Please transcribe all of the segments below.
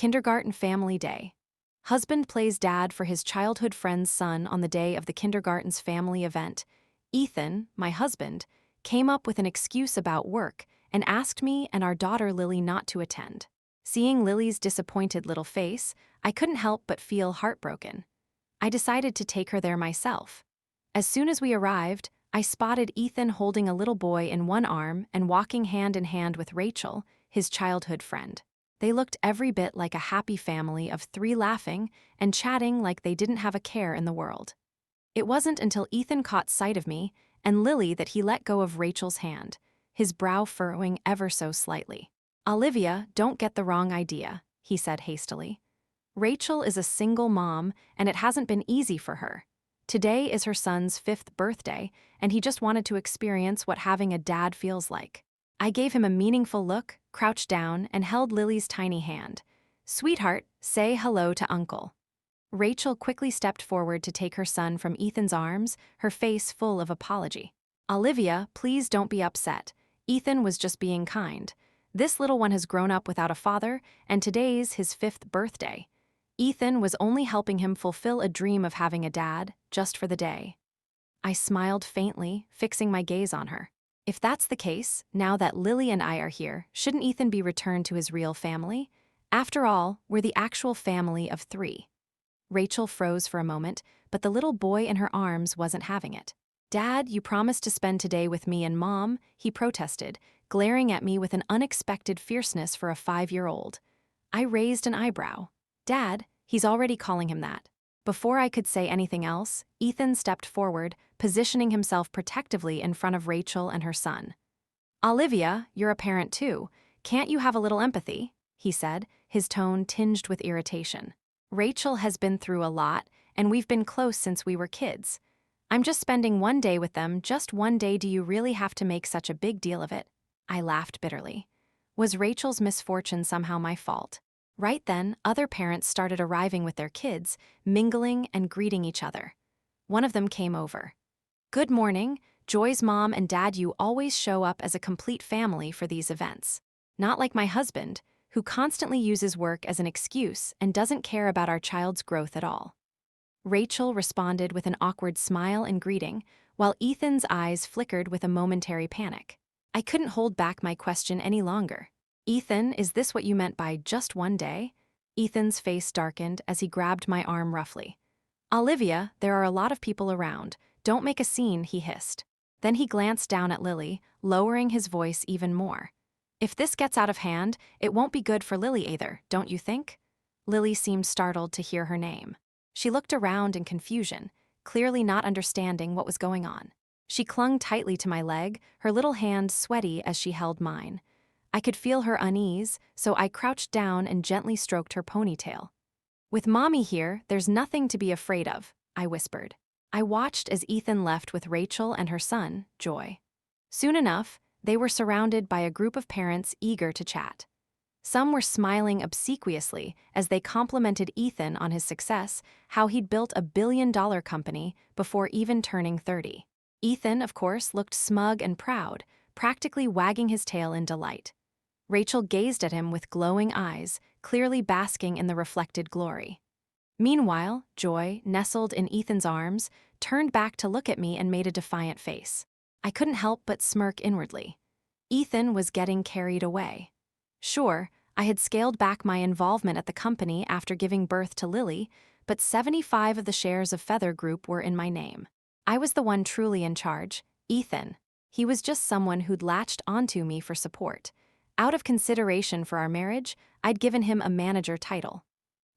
Kindergarten Family Day. Husband plays dad for his childhood friend's son on the day of the kindergarten's family event. Ethan, my husband, came up with an excuse about work and asked me and our daughter Lily not to attend. Seeing Lily's disappointed little face, I couldn't help but feel heartbroken. I decided to take her there myself. As soon as we arrived, I spotted Ethan holding a little boy in one arm and walking hand in hand with Rachel, his childhood friend. They looked every bit like a happy family of three, laughing and chatting like they didn't have a care in the world. It wasn't until Ethan caught sight of me and Lily that he let go of Rachel's hand, his brow furrowing ever so slightly. "Olivia, don't get the wrong idea," he said hastily. "Rachel is a single mom, and it hasn't been easy for her. Today is her son's 5th birthday, and he just wanted to experience what having a dad feels like." I gave him a meaningful look, crouched down, and held Lily's tiny hand. "Sweetheart, say hello to Uncle." Rachel quickly stepped forward to take her son from Ethan's arms, her face full of apology. "Olivia, please don't be upset. Ethan was just being kind. This little one has grown up without a father, and today's his 5th birthday. Ethan was only helping him fulfill a dream of having a dad, just for the day." I smiled faintly, fixing my gaze on her. If that's the case, now that Lily and I are here, shouldn't Ethan be returned to his real family? After all, we're the actual family of 3. Rachel froze for a moment, but the little boy in her arms wasn't having it. "Dad, you promised to spend today with me and Mom," he protested, glaring at me with an unexpected fierceness for a 5-year-old. I raised an eyebrow. "Dad," he's already calling him that. Before I could say anything else, Ethan stepped forward, positioning himself protectively in front of Rachel and her son. "Olivia, you're a parent too. Can't you have a little empathy?" he said, his tone tinged with irritation. "Rachel has been through a lot, and we've been close since we were kids. I'm just spending one day with them, just one day. Do you really have to make such a big deal of it?" I laughed bitterly. Was Rachel's misfortune somehow my fault? Right then, other parents started arriving with their kids, mingling and greeting each other. One of them came over. "Good morning, Joy's mom and dad. You always show up as a complete family for these events. Not like my husband, who constantly uses work as an excuse and doesn't care about our child's growth at all." Rachel responded with an awkward smile and greeting, while Ethan's eyes flickered with a momentary panic. I couldn't hold back my question any longer. "Ethan, is this what you meant by just one day?" Ethan's face darkened as he grabbed my arm roughly. "Olivia, there are a lot of people around. Don't make a scene," he hissed. Then he glanced down at Lily, lowering his voice even more. "If this gets out of hand, it won't be good for Lily either, don't you think?" Lily seemed startled to hear her name. She looked around in confusion, clearly not understanding what was going on. She clung tightly to my leg, her little hand sweaty as she held mine. I could feel her unease, so I crouched down and gently stroked her ponytail. "With Mommy here, there's nothing to be afraid of," I whispered. I watched as Ethan left with Rachel and her son, Joy. Soon enough, they were surrounded by a group of parents eager to chat. Some were smiling obsequiously as they complimented Ethan on his success, how he'd built a billion-dollar company before even turning 30. Ethan, of course, looked smug and proud, practically wagging his tail in delight. Rachel gazed at him with glowing eyes, clearly basking in the reflected glory. Meanwhile, Joy, nestled in Ethan's arms, turned back to look at me and made a defiant face. I couldn't help but smirk inwardly. Ethan was getting carried away. Sure, I had scaled back my involvement at the company after giving birth to Lily, but 75 of the shares of Feather Group were in my name. I was the one truly in charge, Ethan. He was just someone who'd latched onto me for support. Out of consideration for our marriage, I'd given him a manager title.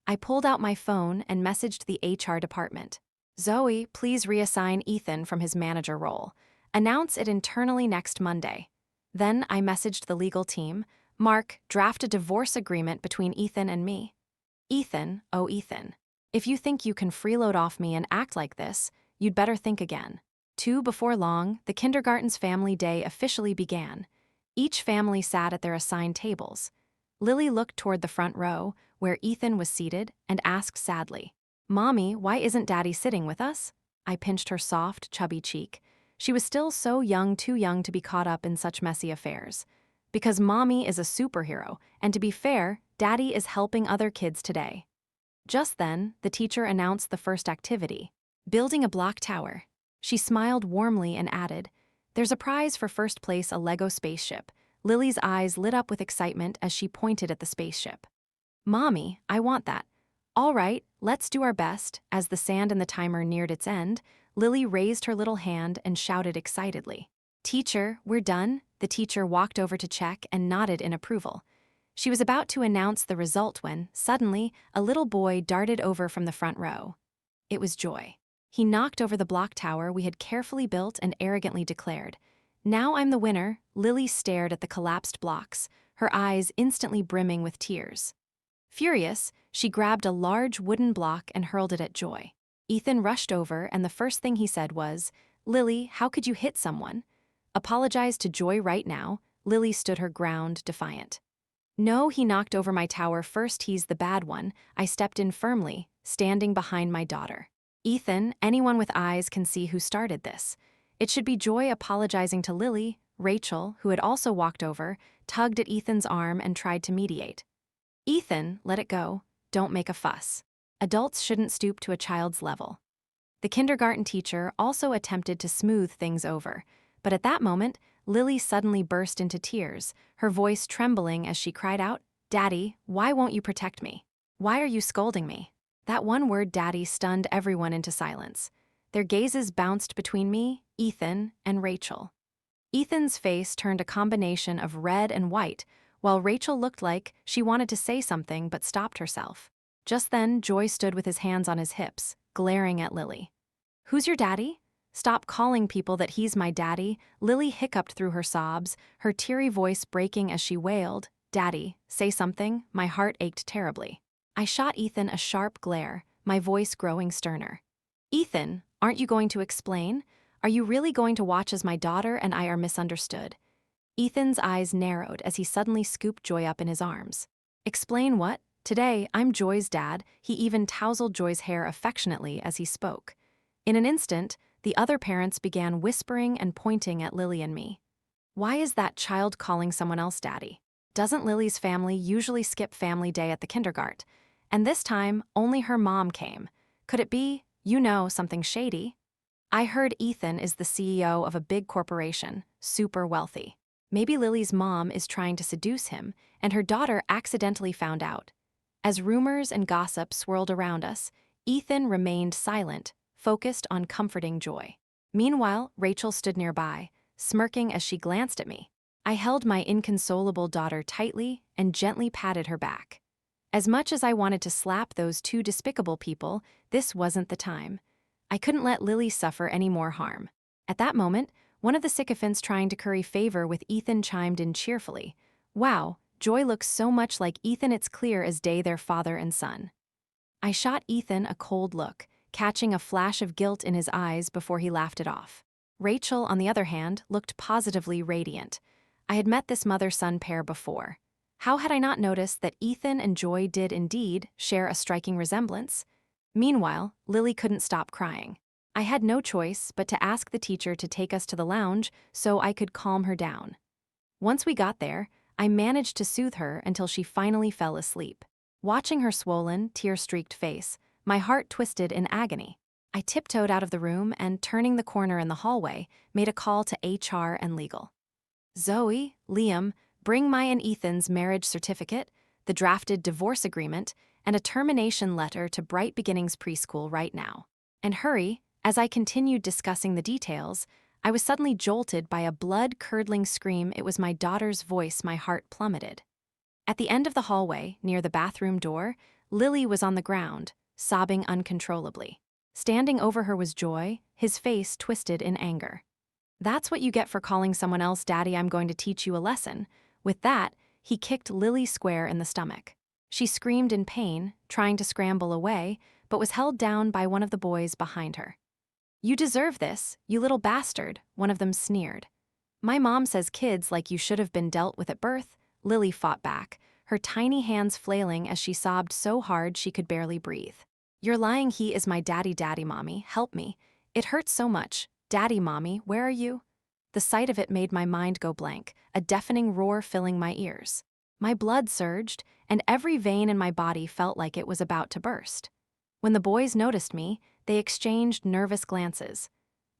I pulled out my phone and messaged the HR department. "Zoe, please reassign Ethan from his manager role. Announce it internally next Monday." Then I messaged the legal team. "Mark, draft a divorce agreement between Ethan and me." Ethan, oh Ethan. If you think you can freeload off me and act like this, you'd better think again. Before long, the kindergarten's family day officially began. Each family sat at their assigned tables. Lily looked toward the front row, where Ethan was seated, and asked sadly, "Mommy, why isn't Daddy sitting with us?" I pinched her soft, chubby cheek. She was still so young, too young to be caught up in such messy affairs. "Because Mommy is a superhero, and to be fair, Daddy is helping other kids today." Just then, the teacher announced the first activity, building a block tower. She smiled warmly and added, "There's a prize for first place, a Lego spaceship." Lily's eyes lit up with excitement as she pointed at the spaceship. "Mommy, I want that." "All right, let's do our best." As the sand in the timer neared its end, Lily raised her little hand and shouted excitedly, "Teacher, we're done." The teacher walked over to check and nodded in approval. She was about to announce the result when, suddenly, a little boy darted over from the front row. It was Joy. He knocked over the block tower we had carefully built and arrogantly declared, "Now I'm the winner." Lily stared at the collapsed blocks, her eyes instantly brimming with tears. Furious, she grabbed a large wooden block and hurled it at Joy. Ethan rushed over, and the first thing he said was, "Lily, how could you hit someone?" "Apologize to Joy right now." Lily stood her ground, defiant. "No, he knocked over my tower first. He's the bad one." I stepped in firmly, standing behind my daughter. "Ethan, anyone with eyes can see who started this. It should be Joy apologizing to Lily." Rachel, who had also walked over, tugged at Ethan's arm and tried to mediate. "Ethan, let it go. Don't make a fuss. Adults shouldn't stoop to a child's level." The kindergarten teacher also attempted to smooth things over, but at that moment, Lily suddenly burst into tears, her voice trembling as she cried out, "Daddy, why won't you protect me? Why are you scolding me?" That one word, "Daddy," stunned everyone into silence. Their gazes bounced between me, Ethan, and Rachel. Ethan's face turned a combination of red and white, while Rachel looked like she wanted to say something but stopped herself. Just then, Joy stood with his hands on his hips, glaring at Lily. "Who's your daddy?" "Stop calling people that he's my daddy." Lily hiccuped through her sobs, her teary voice breaking as she wailed, "Daddy, say something." My heart ached terribly. I shot Ethan a sharp glare, my voice growing sterner. "Ethan, aren't you going to explain? Are you really going to watch as my daughter and I are misunderstood?" Ethan's eyes narrowed as he suddenly scooped Joy up in his arms. "Explain what?" "Today, I'm Joy's dad." He even tousled Joy's hair affectionately as he spoke. In an instant, the other parents began whispering and pointing at Lily and me. "Why is that child calling someone else daddy? Doesn't Lily's family usually skip family day at the kindergarten? And this time, only her mom came. Could it be, something shady?" "I heard Ethan is the CEO of a big corporation, super wealthy. Maybe Lily's mom is trying to seduce him, and her daughter accidentally found out." As rumors and gossip swirled around us, Ethan remained silent, focused on comforting Joy. Meanwhile, Rachel stood nearby, smirking as she glanced at me. I held my inconsolable daughter tightly and gently patted her back. As much as I wanted to slap those two despicable people, this wasn't the time. I couldn't let Lily suffer any more harm. At that moment, one of the sycophants trying to curry favor with Ethan chimed in cheerfully, "Wow, Joy looks so much like Ethan, it's clear as day they're father and son." I shot Ethan a cold look, catching a flash of guilt in his eyes before he laughed it off. Rachel, on the other hand, looked positively radiant. I had met this mother-son pair before. How had I not noticed that Ethan and Joy did indeed share a striking resemblance? Meanwhile, Lily couldn't stop crying. I had no choice but to ask the teacher to take us to the lounge so I could calm her down. Once we got there, I managed to soothe her until she finally fell asleep. Watching her swollen, tear-streaked face, my heart twisted in agony. I tiptoed out of the room and, turning the corner in the hallway, made a call to HR and legal. "Zoe, Liam, bring my and Ethan's marriage certificate, the drafted divorce agreement, and a termination letter to Bright Beginnings Preschool right now. And hurry." As I continued discussing the details, I was suddenly jolted by a blood-curdling scream. It was my daughter's voice. My heart plummeted. At the end of the hallway, near the bathroom door, Lily was on the ground, sobbing uncontrollably. Standing over her was Joy, his face twisted in anger. "That's what you get for calling someone else daddy. I'm going to teach you a lesson." With that, he kicked Lily square in the stomach. She screamed in pain, trying to scramble away, but was held down by one of the boys behind her. "You deserve this, you little bastard," one of them sneered. "My mom says kids like you should have been dealt with at birth." Lily fought back, her tiny hands flailing as she sobbed so hard she could barely breathe. "You're lying. He is my daddy. Daddy, mommy, help me. It hurts so much. Daddy, mommy, where are you?" The sight of it made my mind go blank, a deafening roar filling my ears. My blood surged, and every vein in my body felt like it was about to burst. When the boys noticed me, they exchanged nervous glances.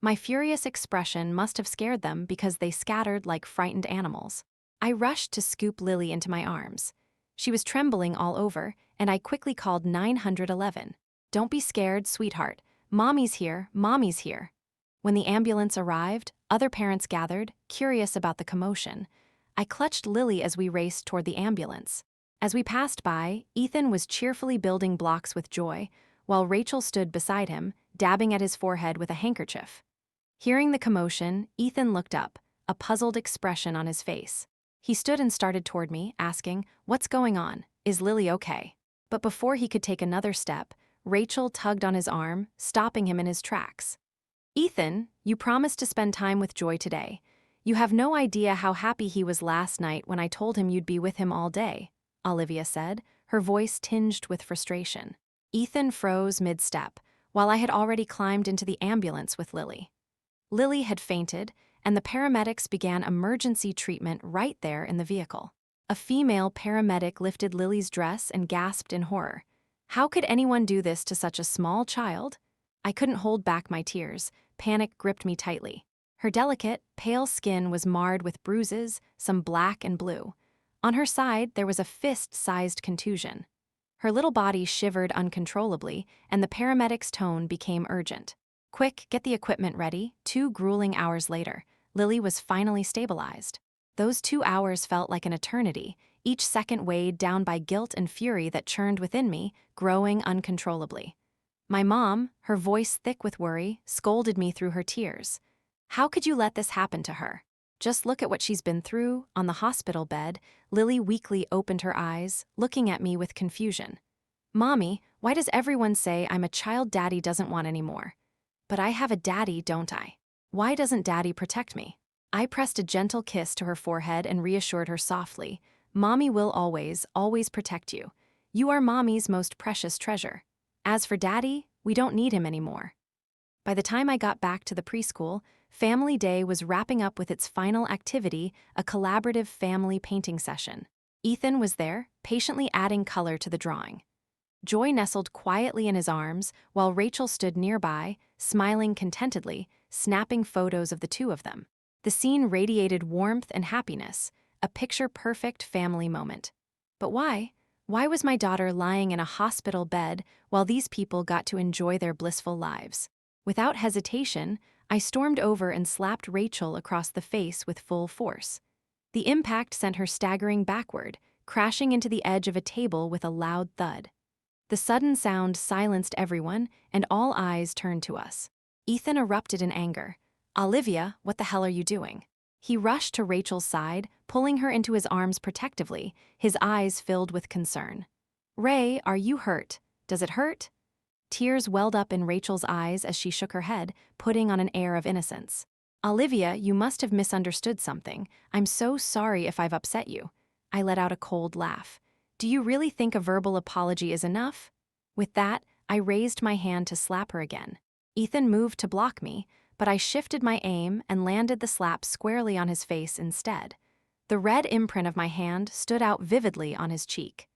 My furious expression must have scared them because they scattered like frightened animals. I rushed to scoop Lily into my arms. She was trembling all over, and I quickly called 911. "Don't be scared, sweetheart. Mommy's here, mommy's here." When the ambulance arrived, other parents gathered, curious about the commotion. I clutched Lily as we raced toward the ambulance. As we passed by, Ethan was cheerfully building blocks with joy, while Rachel stood beside him, dabbing at his forehead with a handkerchief. Hearing the commotion, Ethan looked up, a puzzled expression on his face. He stood and started toward me, asking, "What's going on? Is Lily okay?" But before he could take another step, Rachel tugged on his arm, stopping him in his tracks. "Ethan, you promised to spend time with Joy today. You have no idea how happy he was last night when I told him you'd be with him all day," Olivia said, her voice tinged with frustration. Ethan froze mid-step, while I had already climbed into the ambulance with Lily. Lily had fainted, and the paramedics began emergency treatment right there in the vehicle. A female paramedic lifted Lily's dress and gasped in horror. How could anyone do this to such a small child? I couldn't hold back my tears. Panic gripped me tightly. Her delicate, pale skin was marred with bruises, some black and blue. On her side, there was a fist-sized contusion. Her little body shivered uncontrollably, and the paramedic's tone became urgent. "Quick, get the equipment ready." 2 grueling hours later, Lily was finally stabilized. Those 2 hours felt like an eternity, each second weighed down by guilt and fury that churned within me, growing uncontrollably. My mom, her voice thick with worry, scolded me through her tears. "How could you let this happen to her? Just look at what she's been through." On the hospital bed, Lily weakly opened her eyes, looking at me with confusion. "Mommy, why does everyone say I'm a child Daddy doesn't want anymore? But I have a daddy, don't I? Why doesn't Daddy protect me?" I pressed a gentle kiss to her forehead and reassured her softly, "Mommy will always, always protect you. You are Mommy's most precious treasure. As for Daddy, we don't need him anymore." By the time I got back to the preschool, Family Day was wrapping up with its final activity, a collaborative family painting session. Ethan was there, patiently adding color to the drawing. Joy nestled quietly in his arms, while Rachel stood nearby, smiling contentedly, snapping photos of the two of them. The scene radiated warmth and happiness, a picture-perfect family moment. But why? Why was my daughter lying in a hospital bed while these people got to enjoy their blissful lives? Without hesitation, I stormed over and slapped Rachel across the face with full force. The impact sent her staggering backward, crashing into the edge of a table with a loud thud. The sudden sound silenced everyone, and all eyes turned to us. Ethan erupted in anger. "Olivia, what the hell are you doing?" He rushed to Rachel's side, pulling her into his arms protectively, his eyes filled with concern. "Ray, are you hurt? Does it hurt?" Tears welled up in Rachel's eyes as she shook her head, putting on an air of innocence. "Olivia, you must have misunderstood something. I'm so sorry if I've upset you." I let out a cold laugh. "Do you really think a verbal apology is enough?" With that, I raised my hand to slap her again. Ethan moved to block me, but I shifted my aim and landed the slap squarely on his face instead. The red imprint of my hand stood out vividly on his cheek.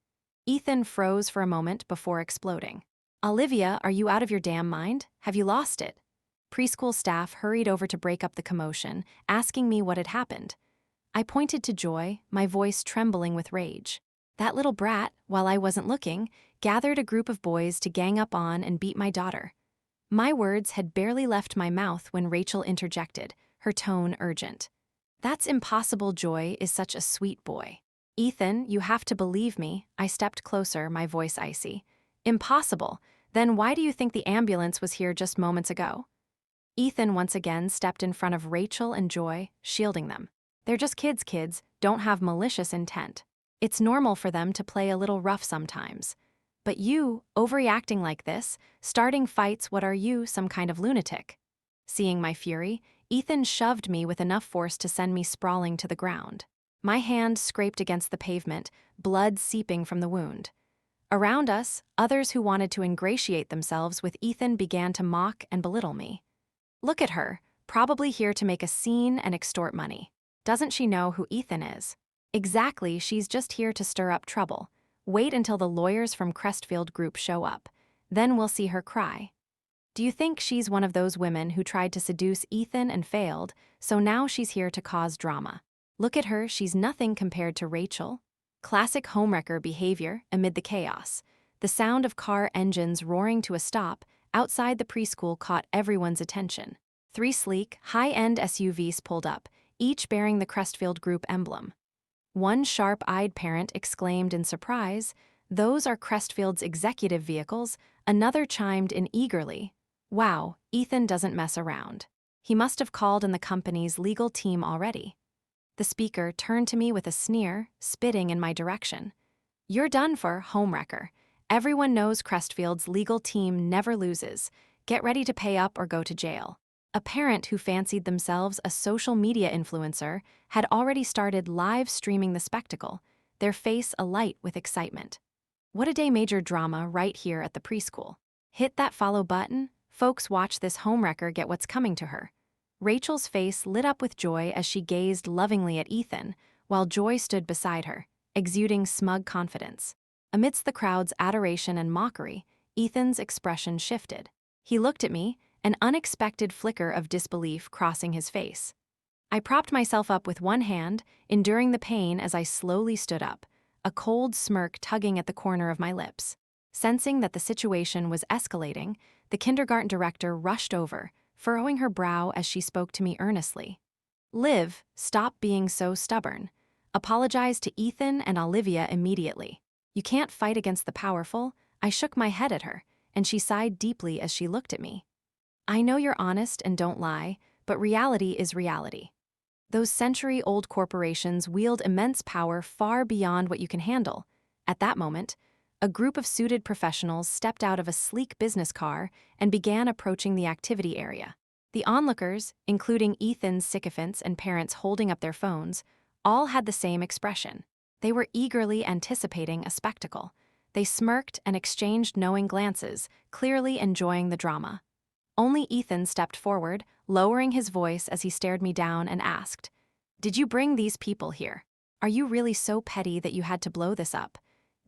Ethan froze for a moment before exploding. "Olivia, are you out of your damn mind? Have you lost it?" Preschool staff hurried over to break up the commotion, asking me what had happened. I pointed to Joy, my voice trembling with rage. That little brat, while I wasn't looking, gathered a group of boys to gang up on and beat my daughter. My words had barely left my mouth when Rachel interjected, her tone urgent. "That's impossible. Joy is such a sweet boy." "Ethan, you have to believe me." I stepped closer, my voice icy. "Impossible? Then why do you think the ambulance was here just moments ago?" Ethan once again stepped in front of Rachel and Joy, shielding them. "They're just kids. Kids don't have malicious intent. It's normal for them to play a little rough sometimes. But you, overreacting like this, starting fights, what are you, some kind of lunatic?" Seeing my fury, Ethan shoved me with enough force to send me sprawling to the ground. My hand scraped against the pavement, blood seeping from the wound. Around us, others who wanted to ingratiate themselves with Ethan began to mock and belittle me. "Look at her, probably here to make a scene and extort money. Doesn't she know who Ethan is?" Exactly, she's just here to stir up trouble. Wait until the lawyers from Crestfield Group show up. Then we'll see her cry. Do you think she's one of those women who tried to seduce Ethan and failed, so now she's here to cause drama? Look at her, she's nothing compared to Rachel. Classic homewrecker behavior amid the chaos. The sound of car engines roaring to a stop outside the preschool caught everyone's attention. 3 sleek, high-end SUVs pulled up, each bearing the Crestfield Group emblem. One sharp-eyed parent exclaimed in surprise, "Those are Crestfield's executive vehicles." Another chimed in eagerly, "Wow, Ethan doesn't mess around. He must have called in the company's legal team already." The speaker turned to me with a sneer, spitting in my direction. "You're done for, homewrecker. Everyone knows Crestfield's legal team never loses. Get ready to pay up or go to jail." A parent who fancied themselves a social media influencer had already started live streaming the spectacle, their face alight with excitement. What a day, major drama right here at the preschool. Hit that follow button. Folks, watch this homewrecker get what's coming to her. Rachel's face lit up with joy as she gazed lovingly at Ethan, while Joy stood beside her, exuding smug confidence. Amidst the crowd's adoration and mockery, Ethan's expression shifted. He looked at me, an unexpected flicker of disbelief crossing his face. I propped myself up with one hand, enduring the pain as I slowly stood up, a cold smirk tugging at the corner of my lips. Sensing that the situation was escalating, the kindergarten director rushed over, furrowing her brow as she spoke to me earnestly. "Liv, stop being so stubborn. Apologize to Ethan and Olivia immediately. You can't fight against the powerful." I shook my head at her, and she sighed deeply as she looked at me. "I know you're honest and don't lie, but reality is reality. Those century-old corporations wield immense power far beyond what you can handle." At that moment, a group of suited professionals stepped out of a sleek business car and began approaching the activity area. The onlookers, including Ethan's sycophants and parents holding up their phones, all had the same expression. They were eagerly anticipating a spectacle. They smirked and exchanged knowing glances, clearly enjoying the drama. Only Ethan stepped forward, lowering his voice as he stared me down and asked, "Did you bring these people here? Are you really so petty that you had to blow this up?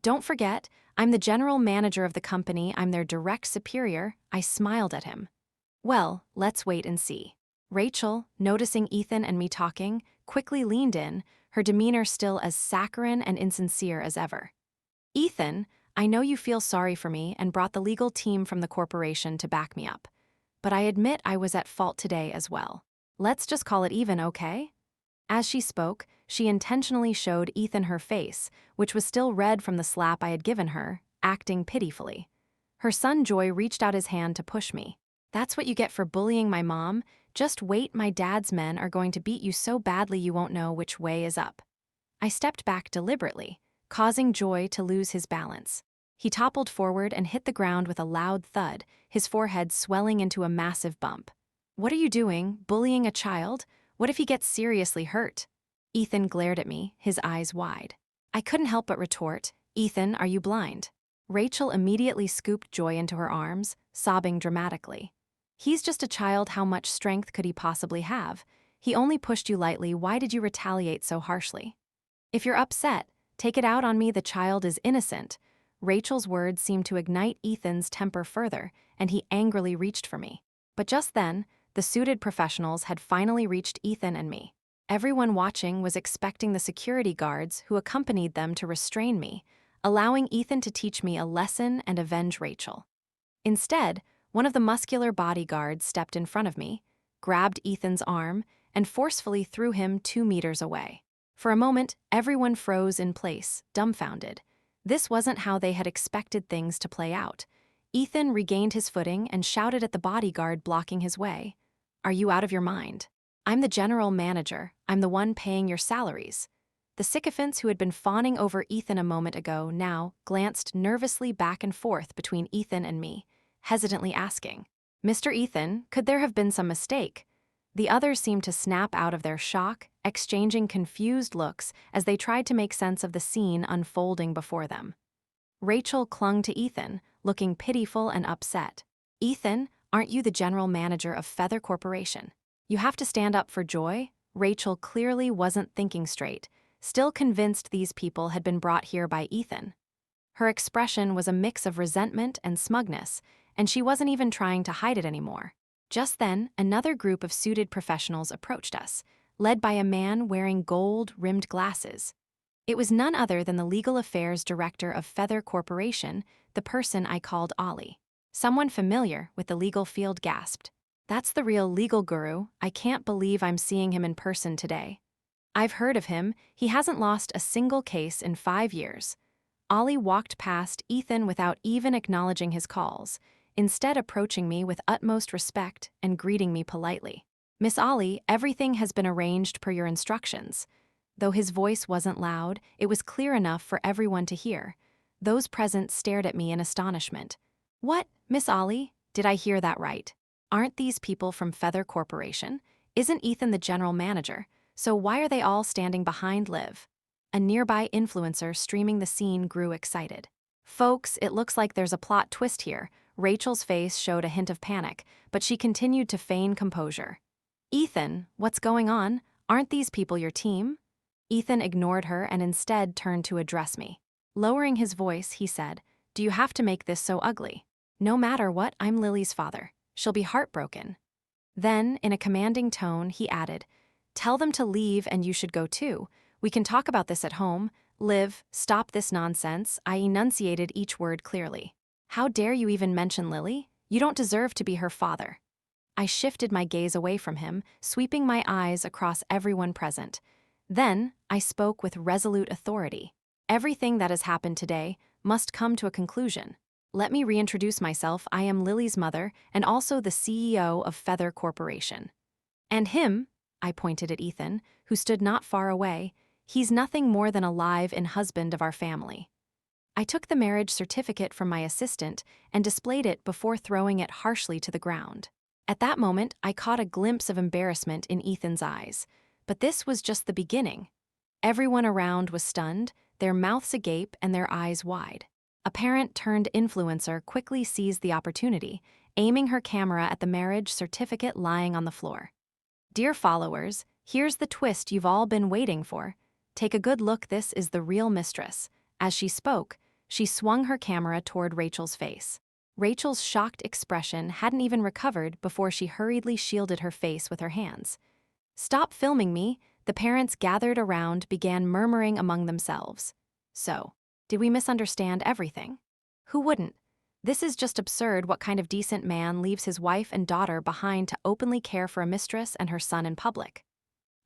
Don't forget, I'm the general manager of the company. I'm their direct superior." I smiled at him. "Well, let's wait and see." Rachel, noticing Ethan and me talking, quickly leaned in, her demeanor still as saccharine and insincere as ever. "Ethan, I know you feel sorry for me and brought the legal team from the corporation to back me up. But I admit I was at fault today as well. Let's just call it even, okay?" As she spoke, she intentionally showed Ethan her face, which was still red from the slap I had given her, acting pitifully. Her son Joy reached out his hand to push me. "That's what you get for bullying my mom. Just wait, my dad's men are going to beat you so badly you won't know which way is up." I stepped back deliberately, causing Joy to lose his balance. He toppled forward and hit the ground with a loud thud, his forehead swelling into a massive bump. "What are you doing, bullying a child? What if he gets seriously hurt?" Ethan glared at me, his eyes wide. I couldn't help but retort, "Ethan, are you blind?" Rachel immediately scooped Joy into her arms, sobbing dramatically. "He's just a child. How much strength could he possibly have? He only pushed you lightly. Why did you retaliate so harshly?" "If you're upset, take it out on me. The child is innocent." Rachel's words seemed to ignite Ethan's temper further, and he angrily reached for me. But just then, the suited professionals had finally reached Ethan and me. Everyone watching was expecting the security guards who accompanied them to restrain me, allowing Ethan to teach me a lesson and avenge Rachel. Instead, one of the muscular bodyguards stepped in front of me, grabbed Ethan's arm, and forcefully threw him 2 meters away. For a moment, everyone froze in place, dumbfounded. This wasn't how they had expected things to play out. Ethan regained his footing and shouted at the bodyguard blocking his way, "Are you out of your mind? I'm the general manager. I'm the one paying your salaries." The sycophants who had been fawning over Ethan a moment ago now glanced nervously back and forth between Ethan and me, hesitantly asking, "Mr. Ethan, could there have been some mistake?" The others seemed to snap out of their shock, exchanging confused looks as they tried to make sense of the scene unfolding before them. Rachel clung to Ethan, looking pitiful and upset. "Ethan, aren't you the general manager of Feather Corporation? You have to stand up for Joy." Rachel clearly wasn't thinking straight, still convinced these people had been brought here by Ethan. Her expression was a mix of resentment and smugness, and she wasn't even trying to hide it anymore. Just then, another group of suited professionals approached us, led by a man wearing gold-rimmed glasses. It was none other than the legal affairs director of Feather Corporation, the person I called Ollie. Someone familiar with the legal field gasped, "That's the real legal guru. I can't believe I'm seeing him in person today." "I've heard of him. He hasn't lost a single case in 5 years." Ollie walked past Ethan without even acknowledging his calls, instead approaching me with utmost respect and greeting me politely. "Miss Ollie, everything has been arranged per your instructions." Though his voice wasn't loud, it was clear enough for everyone to hear. Those present stared at me in astonishment. "What, Miss Ollie? Did I hear that right? Aren't these people from Feather Corporation? Isn't Ethan the general manager? So why are they all standing behind Liv?" A nearby influencer streaming the scene grew excited. "Folks, it looks like there's a plot twist here." Rachel's face showed a hint of panic, but she continued to feign composure. "Ethan, what's going on? Aren't these people your team?" Ethan ignored her and instead turned to address me. Lowering his voice, he said, "Do you have to make this so ugly? No matter what, I'm Lily's father. She'll be heartbroken." Then, in a commanding tone, he added, "Tell them to leave and you should go too. We can talk about this at home. Liv, stop this nonsense." I enunciated each word clearly. "How dare you even mention Lily? You don't deserve to be her father." I shifted my gaze away from him, sweeping my eyes across everyone present. Then, I spoke with resolute authority. "Everything that has happened today must come to a conclusion. Let me reintroduce myself. I am Lily's mother and also the CEO of Feather Corporation. And him," I pointed at Ethan, who stood not far away, "he's nothing more than a live-in husband of our family." I took the marriage certificate from my assistant and displayed it before throwing it harshly to the ground. At that moment, I caught a glimpse of embarrassment in Ethan's eyes. But this was just the beginning. Everyone around was stunned, their mouths agape and their eyes wide. A parent-turned-influencer quickly seized the opportunity, aiming her camera at the marriage certificate lying on the floor. "Dear followers, here's the twist you've all been waiting for. Take a good look, this is the real mistress." As she spoke, she swung her camera toward Rachel's face. Rachel's shocked expression hadn't even recovered before she hurriedly shielded her face with her hands. "Stop filming me," the parents gathered around began murmuring among themselves. So, did we misunderstand everything? Who wouldn't? This is just absurd. What kind of decent man leaves his wife and daughter behind to openly care for a mistress and her son in public?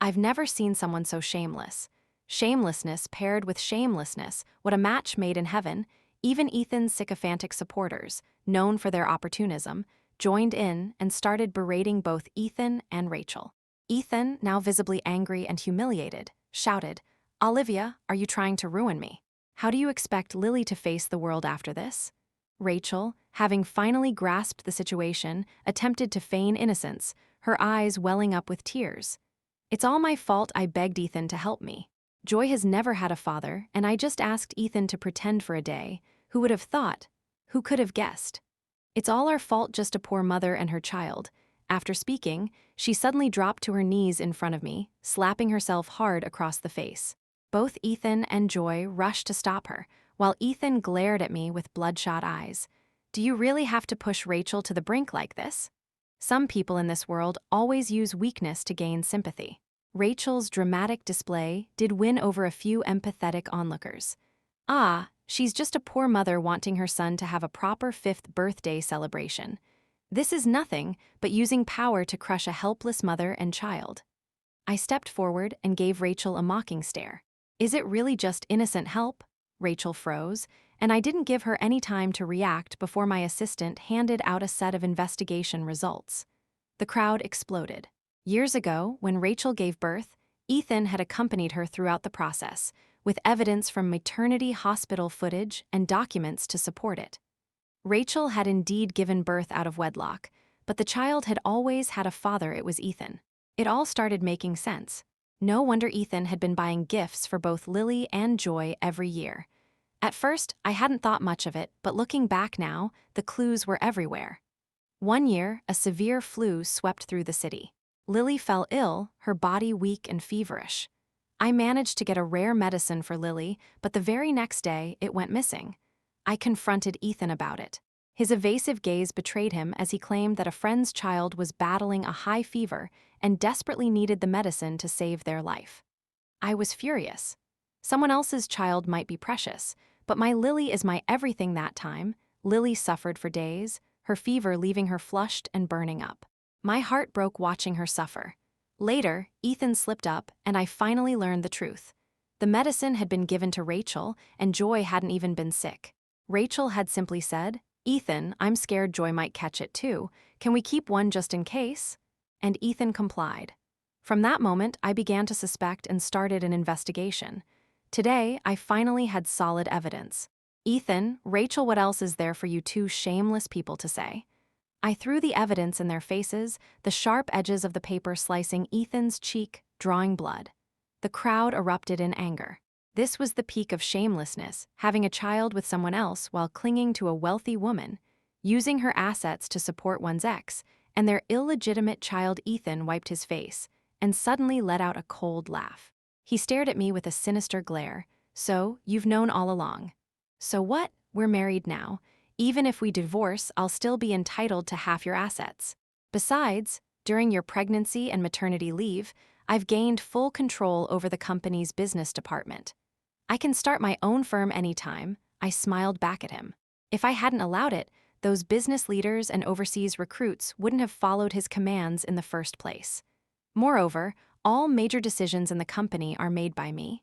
I've never seen someone so shameless. Shamelessness paired with shamelessness, what a match made in heaven. Even Ethan's sycophantic supporters, known for their opportunism, joined in and started berating both Ethan and Rachel. Ethan, now visibly angry and humiliated, shouted, "Olivia, are you trying to ruin me? How do you expect Lily to face the world after this?" Rachel, having finally grasped the situation, attempted to feign innocence, her eyes welling up with tears. "It's all my fault. I begged Ethan to help me. Joy has never had a father, and I just asked Ethan to pretend for a day. Who would have thought? Who could have guessed? It's all our fault, just a poor mother and her child." After speaking, she suddenly dropped to her knees in front of me, slapping herself hard across the face. Both Ethan and Joy rushed to stop her, while Ethan glared at me with bloodshot eyes. "Do you really have to push Rachel to the brink like this? Some people in this world always use weakness to gain sympathy." Rachel's dramatic display did win over a few empathetic onlookers. "Ah, she's just a poor mother wanting her son to have a proper 5th birthday celebration. This is nothing but using power to crush a helpless mother and child." I stepped forward and gave Rachel a mocking stare. "Is it really just innocent help?" Rachel froze, and I didn't give her any time to react before my assistant handed out a set of investigation results. The crowd exploded. Years ago, when Rachel gave birth, Ethan had accompanied her throughout the process, with evidence from maternity hospital footage and documents to support it. Rachel had indeed given birth out of wedlock, but the child had always had a father. It was Ethan. It all started making sense. No wonder Ethan had been buying gifts for both Lily and Joy every year. At first, I hadn't thought much of it, but looking back now, the clues were everywhere. One year, a severe flu swept through the city. Lily fell ill, her body weak and feverish. I managed to get a rare medicine for Lily, but the very next day, it went missing. I confronted Ethan about it. His evasive gaze betrayed him as he claimed that a friend's child was battling a high fever and desperately needed the medicine to save their life. I was furious. Someone else's child might be precious, but my Lily is my everything that time. Lily suffered for days, her fever leaving her flushed and burning up. My heart broke watching her suffer. Later, Ethan slipped up, and I finally learned the truth. The medicine had been given to Rachel, and Joy hadn't even been sick. Rachel had simply said, "Ethan, I'm scared Joy might catch it too. Can we keep one just in case?" And Ethan complied. From that moment, I began to suspect and started an investigation. Today, I finally had solid evidence. "Ethan, Rachel, what else is there for you two shameless people to say?" I threw the evidence in their faces, the sharp edges of the paper slicing Ethan's cheek, drawing blood. The crowd erupted in anger. This was the peak of shamelessness, having a child with someone else while clinging to a wealthy woman, using her assets to support one's ex, and their illegitimate child. Ethan wiped his face and suddenly let out a cold laugh. He stared at me with a sinister glare. "So, you've known all along." "So what? We're married now. Even if we divorce, I'll still be entitled to half your assets. Besides, during your pregnancy and maternity leave, I've gained full control over the company's business department. I can start my own firm anytime." I smiled back at him. If I hadn't allowed it, those business leaders and overseas recruits wouldn't have followed his commands in the first place. Moreover, all major decisions in the company are made by me.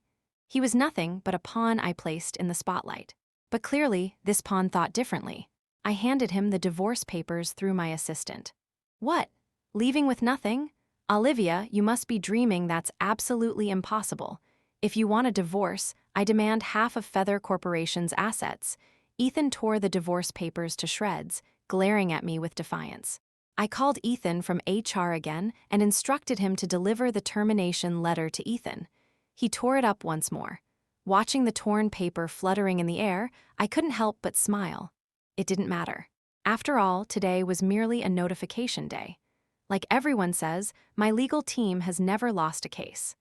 He was nothing but a pawn I placed in the spotlight. But clearly, this pawn thought differently. I handed him the divorce papers through my assistant. "What? Leaving with nothing? Olivia, you must be dreaming. That's absolutely impossible. If you want a divorce, I demand half of Feather Corporation's assets." Ethan tore the divorce papers to shreds, glaring at me with defiance. I called Ethan from HR again and instructed him to deliver the termination letter to Ethan. He tore it up once more. Watching the torn paper fluttering in the air, I couldn't help but smile. It didn't matter. After all, today was merely a notification day. Like everyone says, my legal team has never lost a case.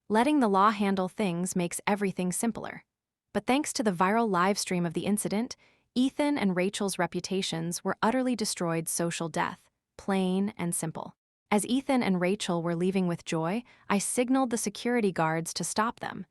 Letting the law handle things makes everything simpler. But thanks to the viral live stream of the incident, Ethan and Rachel's reputations were utterly destroyed. Social death, plain and simple. As Ethan and Rachel were leaving with Joy, I signaled the security guards to stop them.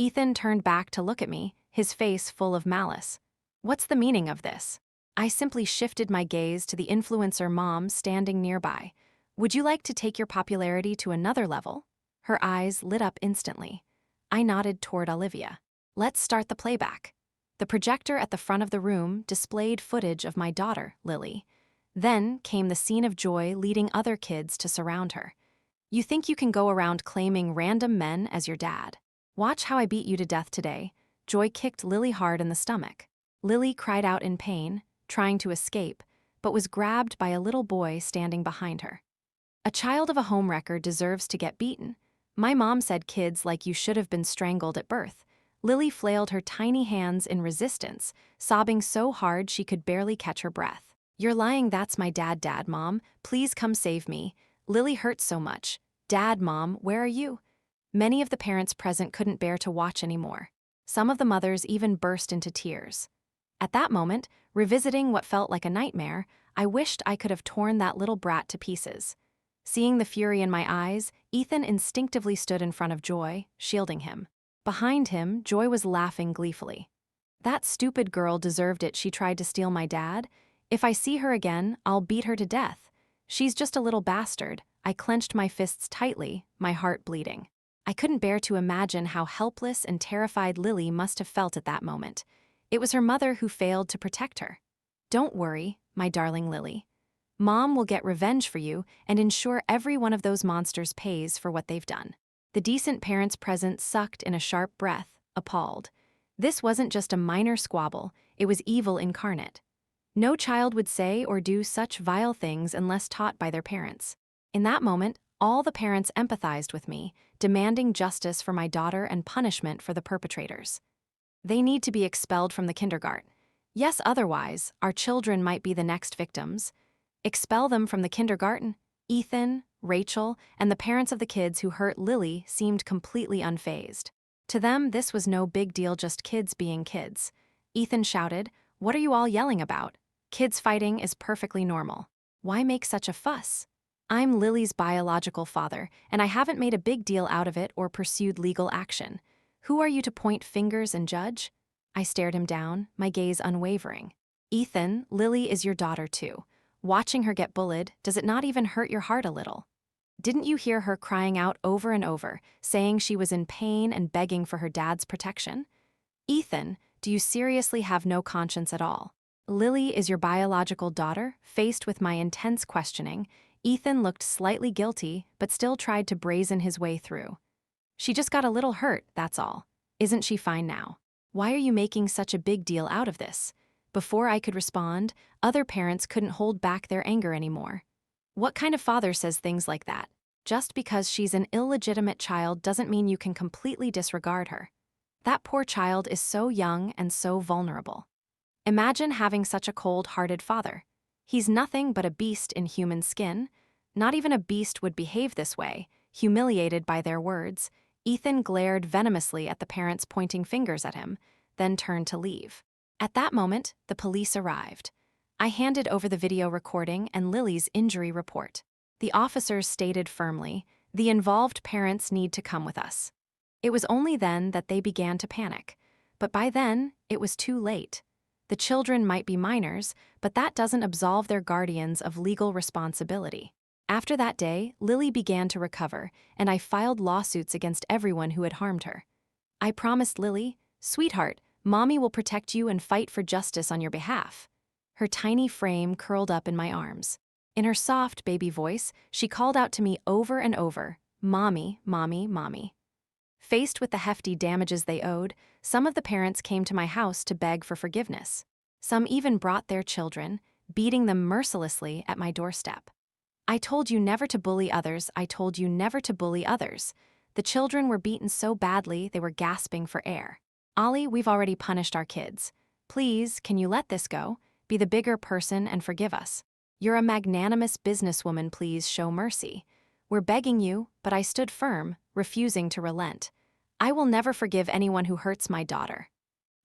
Ethan turned back to look at me, his face full of malice. "What's the meaning of this?" I simply shifted my gaze to the influencer mom standing nearby. "Would you like to take your popularity to another level?" Her eyes lit up instantly. I nodded toward Olivia. "Let's start the playback." The projector at the front of the room displayed footage of my daughter, Lily. Then came the scene of Joy leading other kids to surround her. "You think you can go around claiming random men as your dad? Watch how I beat you to death today." Joy kicked Lily hard in the stomach. Lily cried out in pain, trying to escape, but was grabbed by a little boy standing behind her. A child of a homewrecker deserves to get beaten. My mom said kids like you should have been strangled at birth. Lily flailed her tiny hands in resistance, sobbing so hard she could barely catch her breath. "You're lying. That's my dad, Mom. Please come save me. Lily hurts so much. Dad, Mom, where are you?" Many of the parents present couldn't bear to watch anymore. Some of the mothers even burst into tears. At that moment, revisiting what felt like a nightmare, I wished I could have torn that little brat to pieces. Seeing the fury in my eyes, Ethan instinctively stood in front of Joy, shielding him. Behind him, Joy was laughing gleefully. "That stupid girl deserved it. She tried to steal my dad. If I see her again, I'll beat her to death. She's just a little bastard." I clenched my fists tightly, my heart bleeding. I couldn't bear to imagine how helpless and terrified Lily must have felt at that moment. It was her mother who failed to protect her. "Don't worry, my darling Lily. Mom will get revenge for you and ensure every one of those monsters pays for what they've done." The decent parents present sucked in a sharp breath, appalled. This wasn't just a minor squabble, it was evil incarnate. No child would say or do such vile things unless taught by their parents. In that moment, all the parents empathized with me, demanding justice for my daughter and punishment for the perpetrators. They need to be expelled from the kindergarten. Yes, otherwise, our children might be the next victims. Expel them from the kindergarten? Ethan, Rachel, and the parents of the kids who hurt Lily seemed completely unfazed. To them, this was no big deal, just kids being kids. Ethan shouted, "What are you all yelling about? Kids fighting is perfectly normal. Why make such a fuss? I'm Lily's biological father, and I haven't made a big deal out of it or pursued legal action. Who are you to point fingers and judge?" I stared him down, my gaze unwavering. "Ethan, Lily is your daughter too. Watching her get bullied, does it not even hurt your heart a little? Didn't you hear her crying out over and over, saying she was in pain and begging for her dad's protection? Ethan, do you seriously have no conscience at all? Lily is your biological daughter?" Faced with my intense questioning, Ethan looked slightly guilty but still tried to brazen his way through. "She just got a little hurt, that's all. Isn't she fine now? Why are you making such a big deal out of this?" Before I could respond, other parents couldn't hold back their anger anymore. What kind of father says things like that? Just because she's an illegitimate child doesn't mean you can completely disregard her. That poor child is so young and so vulnerable. Imagine having such a cold-hearted father. He's nothing but a beast in human skin. Not even a beast would behave this way. Humiliated by their words, Ethan glared venomously at the parents pointing fingers at him, then turned to leave. At that moment, the police arrived. I handed over the video recording and Lily's injury report. The officers stated firmly, "The involved parents need to come with us." It was only then that they began to panic. But by then, it was too late. The children might be minors, but that doesn't absolve their guardians of legal responsibility. After that day, Lily began to recover, and I filed lawsuits against everyone who had harmed her. I promised Lily, "Sweetheart, Mommy will protect you and fight for justice on your behalf." Her tiny frame curled up in my arms. In her soft baby voice, she called out to me over and over, "Mommy, Mommy, Mommy." Faced with the hefty damages they owed, some of the parents came to my house to beg for forgiveness. Some even brought their children, beating them mercilessly at my doorstep. "I told you never to bully others, I told you never to bully others." The children were beaten so badly they were gasping for air. "Ollie, we've already punished our kids. Please, can you let this go? Be the bigger person and forgive us. You're a magnanimous businesswoman, please show mercy. We're begging you," but I stood firm, refusing to relent. "I will never forgive anyone who hurts my daughter."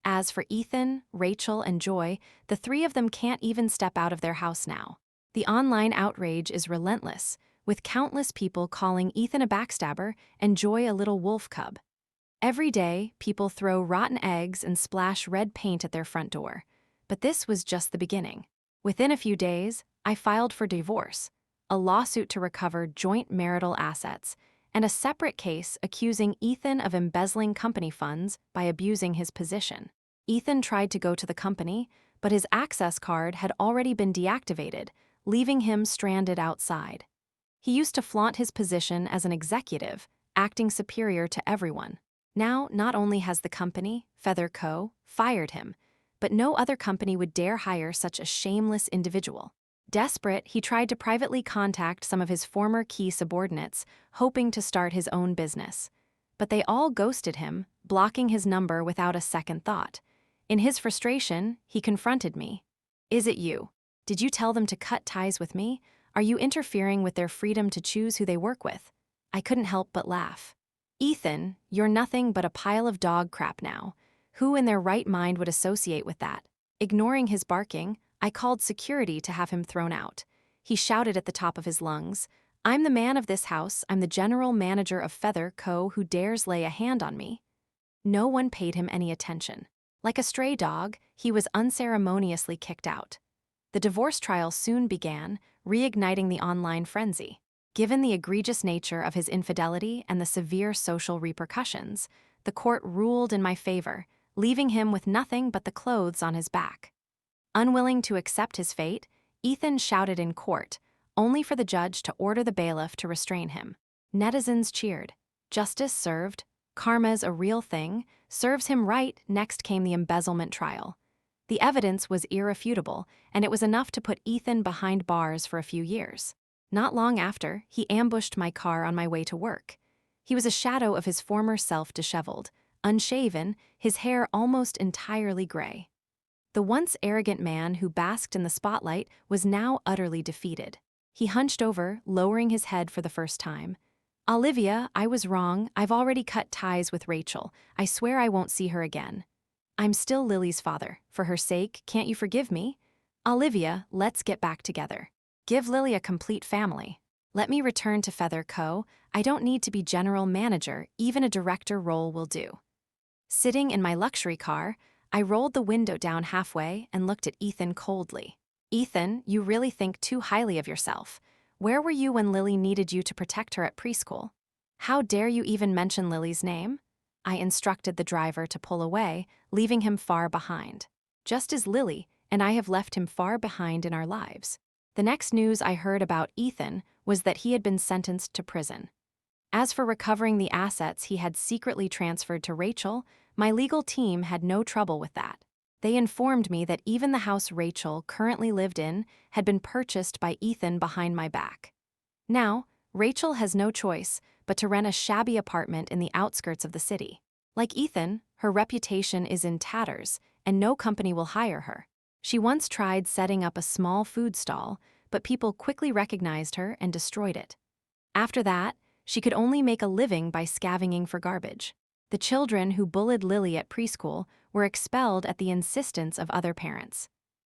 As for Ethan, Rachel, and Joy, the three of them can't even step out of their house now. The online outrage is relentless, with countless people calling Ethan a backstabber and Joy a little wolf cub. Every day, people throw rotten eggs and splash red paint at their front door. But this was just the beginning. Within a few days, I filed for divorce, a lawsuit to recover joint marital assets, and a separate case accusing Ethan of embezzling company funds by abusing his position. Ethan tried to go to the company, but his access card had already been deactivated, leaving him stranded outside. He used to flaunt his position as an executive, acting superior to everyone. Now, not only has the company, Feather Co., fired him, but no other company would dare hire such a shameless individual. Desperate, he tried to privately contact some of his former key subordinates, hoping to start his own business. But they all ghosted him, blocking his number without a second thought. In his frustration, he confronted me. "Is it you? Did you tell them to cut ties with me? Are you interfering with their freedom to choose who they work with?" I couldn't help but laugh. "Ethan, you're nothing but a pile of dog crap now. Who in their right mind would associate with that?" Ignoring his barking, I called security to have him thrown out. He shouted at the top of his lungs, "I'm the man of this house. I'm the general manager of Feather Co. Who dares lay a hand on me?" No one paid him any attention. Like a stray dog, he was unceremoniously kicked out. The divorce trial soon began, reigniting the online frenzy. Given the egregious nature of his infidelity and the severe social repercussions, the court ruled in my favor, leaving him with nothing but the clothes on his back. Unwilling to accept his fate, Ethan shouted in court, only for the judge to order the bailiff to restrain him. Netizens cheered. Justice served. Karma's a real thing. Serves him right. Next came the embezzlement trial. The evidence was irrefutable, and it was enough to put Ethan behind bars for a few years. Not long after, he ambushed my car on my way to work. He was a shadow of his former self, disheveled, unshaven, his hair almost entirely gray. The once arrogant man who basked in the spotlight was now utterly defeated. He hunched over, lowering his head for the first time. Olivia, I was wrong. I've already cut ties with Rachel. I swear I won't see her again. I'm still Lily's father. For her sake, can't you forgive me? Olivia, let's get back together. Give Lily a complete family. Let me return to Feather Co. I don't need to be general manager, even a director role will do. Sitting in my luxury car, I rolled the window down halfway and looked at Ethan coldly. Ethan, you really think too highly of yourself. Where were you when Lily needed you to protect her at preschool? How dare you even mention Lily's name? I instructed the driver to pull away, leaving him far behind. Just as Lily, and I have left him far behind in our lives. The next news I heard about Ethan was that he had been sentenced to prison. As for recovering the assets he had secretly transferred to Rachel, my legal team had no trouble with that. They informed me that even the house Rachel currently lived in had been purchased by Ethan behind my back. Now, Rachel has no choice but to rent a shabby apartment in the outskirts of the city. Like Ethan, her reputation is in tatters, and no company will hire her. She once tried setting up a small food stall, but people quickly recognized her and destroyed it. After that, she could only make a living by scavenging for garbage. The children who bullied Lily at preschool were expelled at the insistence of other parents.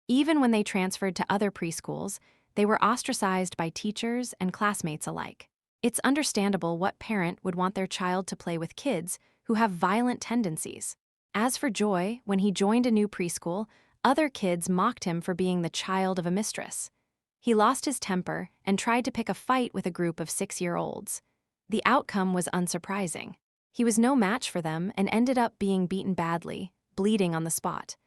Even when they transferred to other preschools, they were ostracized by teachers and classmates alike. It's understandable what parent would want their child to play with kids who have violent tendencies. As for Joy, when he joined a new preschool, other kids mocked him for being the child of a mistress. He lost his temper and tried to pick a fight with a group of 6-year-olds. The outcome was unsurprising. He was no match for them and ended up being beaten badly, bleeding on the spot.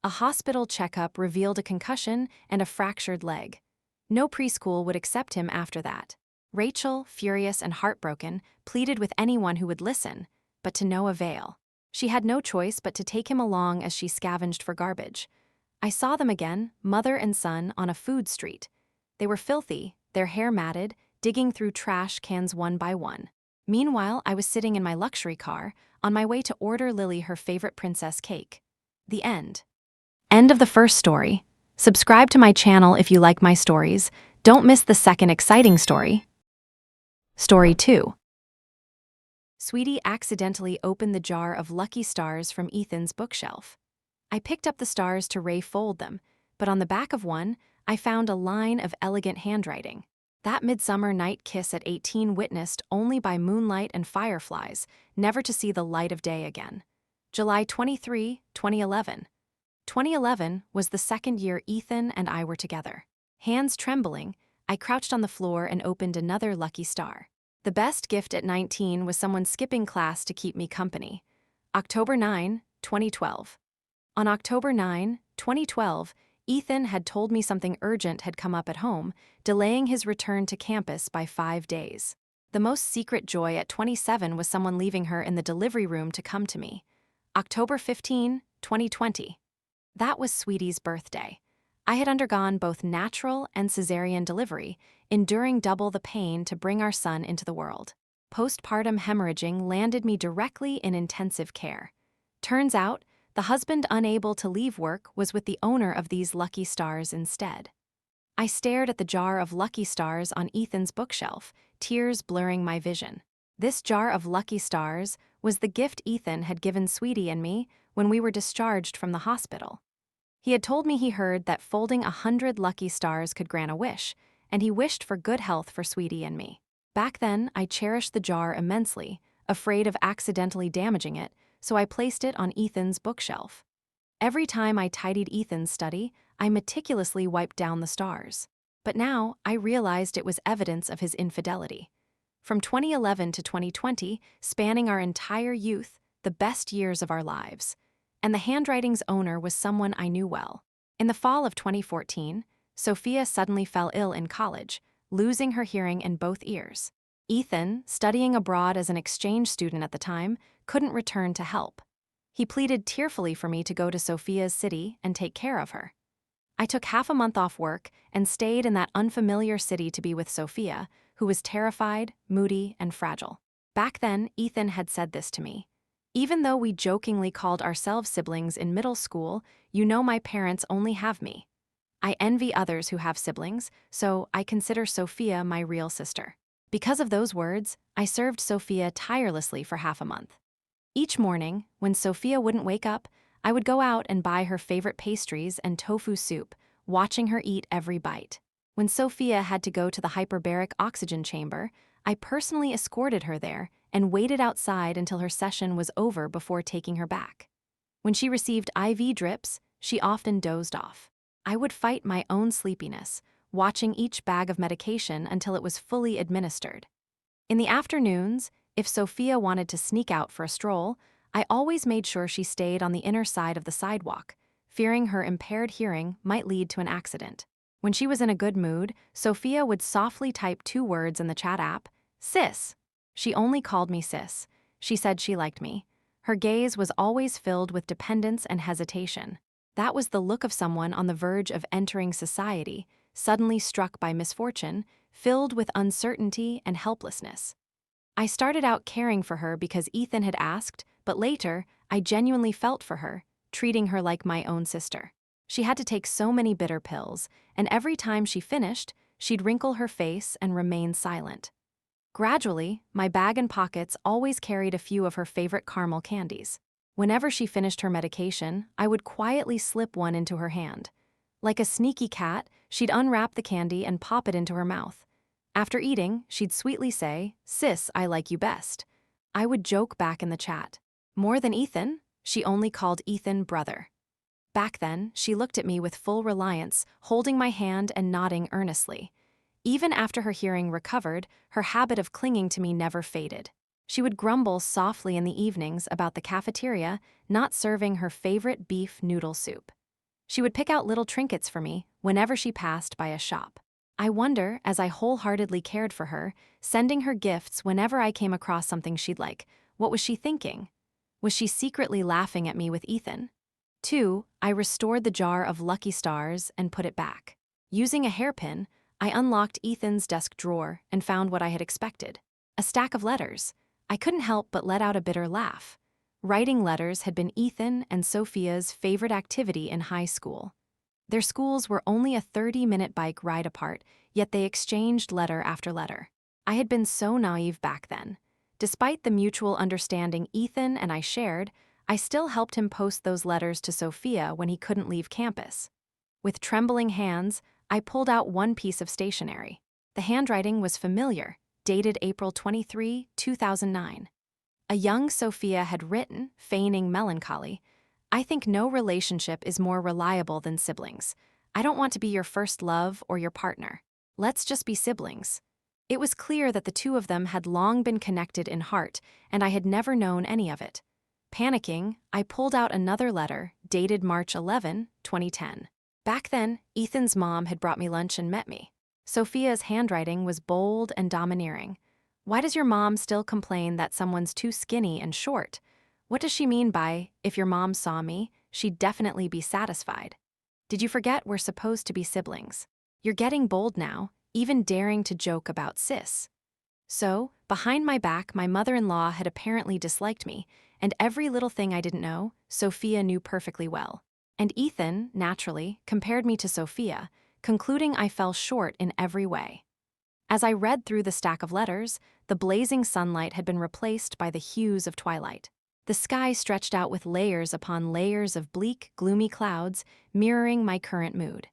A hospital checkup revealed a concussion and a fractured leg. No preschool would accept him after that. Rachel, furious and heartbroken, pleaded with anyone who would listen, but to no avail. She had no choice but to take him along as she scavenged for garbage. I saw them again, mother and son, on a food street. They were filthy, their hair matted, digging through trash cans one by one. Meanwhile, I was sitting in my luxury car, on my way to order Lily her favorite princess cake. The end. End of the first story. Subscribe to my channel if you like my stories. Don't miss the second exciting story. Story 2. Sweetie accidentally opened the jar of Lucky Stars from Ethan's bookshelf. I picked up the stars to refold them, but on the back of one, I found a line of elegant handwriting. That midsummer night kiss at 18 witnessed only by moonlight and fireflies, never to see the light of day again. July 23, 2011. 2011 was the second year Ethan and I were together. Hands trembling, I crouched on the floor and opened another lucky star. The best gift at 19 was someone skipping class to keep me company. October 9, 2012. On October 9, 2012, Ethan had told me something urgent had come up at home, delaying his return to campus by 5 days. The most secret joy at 27 was someone leaving her in the delivery room to come to me. October 15, 2020. That was Sweetie's birthday. I had undergone both natural and cesarean delivery, enduring double the pain to bring our son into the world. Postpartum hemorrhaging landed me directly in intensive care. Turns out, the husband unable to leave work was with the owner of these Lucky Stars instead. I stared at the jar of Lucky Stars on Ethan's bookshelf, tears blurring my vision. This jar of Lucky Stars was the gift Ethan had given Sweetie and me when we were discharged from the hospital. He had told me he heard that folding 100 Lucky Stars could grant a wish, and he wished for good health for Sweetie and me. Back then, I cherished the jar immensely, afraid of accidentally damaging it, so I placed it on Ethan's bookshelf. Every time I tidied Ethan's study, I meticulously wiped down the stars. But now, I realized it was evidence of his infidelity. From 2011 to 2020, spanning our entire youth, the best years of our lives. And the handwriting's owner was someone I knew well. In the fall of 2014, Sophia suddenly fell ill in college, losing her hearing in both ears. Ethan, studying abroad as an exchange student at the time, couldn't return to help. He pleaded tearfully for me to go to Sophia's city and take care of her. I took half a month off work and stayed in that unfamiliar city to be with Sophia, who was terrified, moody, and fragile. Back then, Ethan had said this to me. Even though we jokingly called ourselves siblings in middle school, you know my parents only have me. I envy others who have siblings, so I consider Sophia my real sister. Because of those words, I served Sophia tirelessly for half a month. Each morning, when Sophia wouldn't wake up, I would go out and buy her favorite pastries and tofu soup, watching her eat every bite. When Sophia had to go to the hyperbaric oxygen chamber, I personally escorted her there and waited outside until her session was over before taking her back. When she received IV drips, she often dozed off. I would fight my own sleepiness, watching each bag of medication until it was fully administered. In the afternoons, if Sophia wanted to sneak out for a stroll, I always made sure she stayed on the inner side of the sidewalk, fearing her impaired hearing might lead to an accident. When she was in a good mood, Sophia would softly type 2 words in the chat app, "Sis." She only called me sis. She said she liked me. Her gaze was always filled with dependence and hesitation. That was the look of someone on the verge of entering society, suddenly struck by misfortune, filled with uncertainty and helplessness. I started out caring for her because Ethan had asked, but later, I genuinely felt for her, treating her like my own sister. She had to take so many bitter pills, and every time she finished, she'd wrinkle her face and remain silent. Gradually, my bag and pockets always carried a few of her favorite caramel candies. Whenever she finished her medication, I would quietly slip one into her hand. Like a sneaky cat, she'd unwrap the candy and pop it into her mouth. After eating, she'd sweetly say, "Sis, I like you best." I would joke back in the chat. More than Ethan? She only called Ethan brother. Back then, she looked at me with full reliance, holding my hand and nodding earnestly. Even after her hearing recovered, her habit of clinging to me never faded. She would grumble softly in the evenings about the cafeteria not serving her favorite beef noodle soup. She would pick out little trinkets for me whenever she passed by a shop. I wonder, as I wholeheartedly cared for her, sending her gifts whenever I came across something she'd like, what was she thinking? Was she secretly laughing at me with Ethan? 2. I restored the jar of Lucky Stars and put it back. Using a hairpin, I unlocked Ethan's desk drawer and found what I had expected: a stack of letters. I couldn't help but let out a bitter laugh. Writing letters had been Ethan and Sophia's favorite activity in high school. Their schools were only a 30-minute bike ride apart, yet they exchanged letter after letter. I had been so naive back then. Despite the mutual understanding Ethan and I shared, I still helped him post those letters to Sophia when he couldn't leave campus. With trembling hands, I pulled out one piece of stationery. The handwriting was familiar, dated April 23, 2009. A young Sophia had written, feigning melancholy, "I think no relationship is more reliable than siblings. I don't want to be your first love or your partner. Let's just be siblings." It was clear that the two of them had long been connected in heart, and I had never known any of it. Panicking, I pulled out another letter, dated March 11, 2010. Back then, Ethan's mom had brought me lunch and met me. Sophia's handwriting was bold and domineering. "Why does your mom still complain that someone's too skinny and short? What does she mean by, if your mom saw me, she'd definitely be satisfied? Did you forget we're supposed to be siblings? You're getting bold now, even daring to joke about sis." So, behind my back, my mother-in-law had apparently disliked me, and every little thing I didn't know, Sophia knew perfectly well. And Ethan, naturally, compared me to Sophia, concluding I fell short in every way. As I read through the stack of letters, the blazing sunlight had been replaced by the hues of twilight. The sky stretched out with layers upon layers of bleak, gloomy clouds, mirroring my current mood.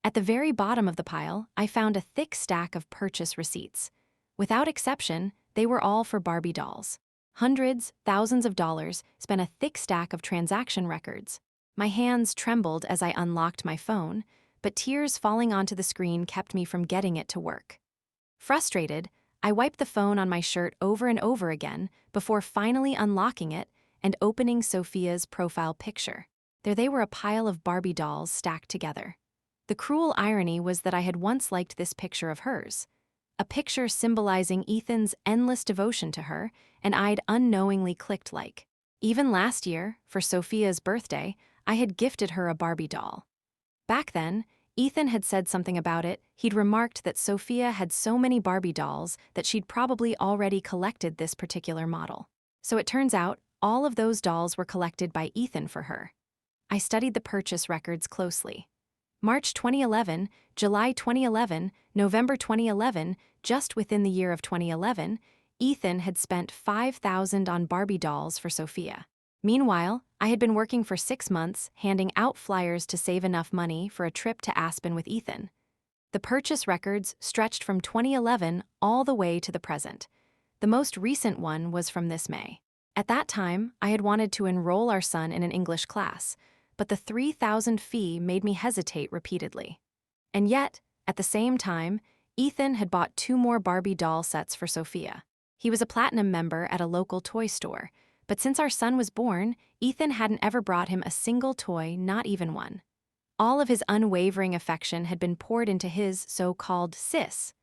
At the very bottom of the pile, I found a thick stack of purchase receipts. Without exception, they were all for Barbie dolls. Hundreds, thousands of dollars spent a thick stack of transaction records. My hands trembled as I unlocked my phone, but tears falling onto the screen kept me from getting it to work. Frustrated, I wiped the phone on my shirt over and over again before finally unlocking it and opening Sophia's profile picture. There they were, a pile of Barbie dolls stacked together. The cruel irony was that I had once liked this picture of hers, a picture symbolizing Ethan's endless devotion to her, and I'd unknowingly clicked like. Even last year, for Sophia's birthday, I had gifted her a Barbie doll. Back then, Ethan had said something about it. He'd remarked that Sophia had so many Barbie dolls that she'd probably already collected this particular model. So it turns out, all of those dolls were collected by Ethan for her. I studied the purchase records closely. March 2011, July 2011, November 2011, just within the year of 2011, Ethan had spent $5,000 on Barbie dolls for Sophia. Meanwhile, I had been working for 6 months, handing out flyers to save enough money for a trip to Aspen with Ethan. The purchase records stretched from 2011 all the way to the present. The most recent one was from this May. At that time, I had wanted to enroll our son in an English class, but the $3,000 fee made me hesitate repeatedly. And yet, at the same time, Ethan had bought 2 more Barbie doll sets for Sophia. He was a platinum member at a local toy store, but since our son was born, Ethan hadn't ever brought him a single toy, not even one. All of his unwavering affection had been poured into his so-called sis.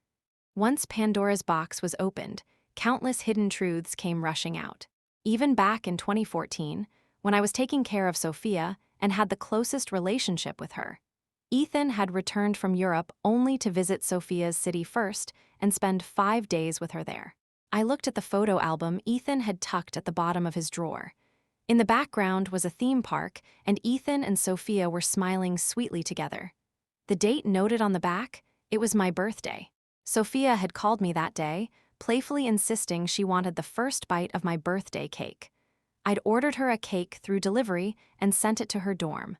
Once Pandora's box was opened, countless hidden truths came rushing out. Even back in 2014, when I was taking care of Sophia and had the closest relationship with her, Ethan had returned from Europe only to visit Sophia's city first and spend 5 days with her there. I looked at the photo album Ethan had tucked at the bottom of his drawer. In the background was a theme park, and Ethan and Sophia were smiling sweetly together. The date noted on the back, it was my birthday. Sophia had called me that day, playfully insisting she wanted the first bite of my birthday cake. I'd ordered her a cake through delivery and sent it to her dorm.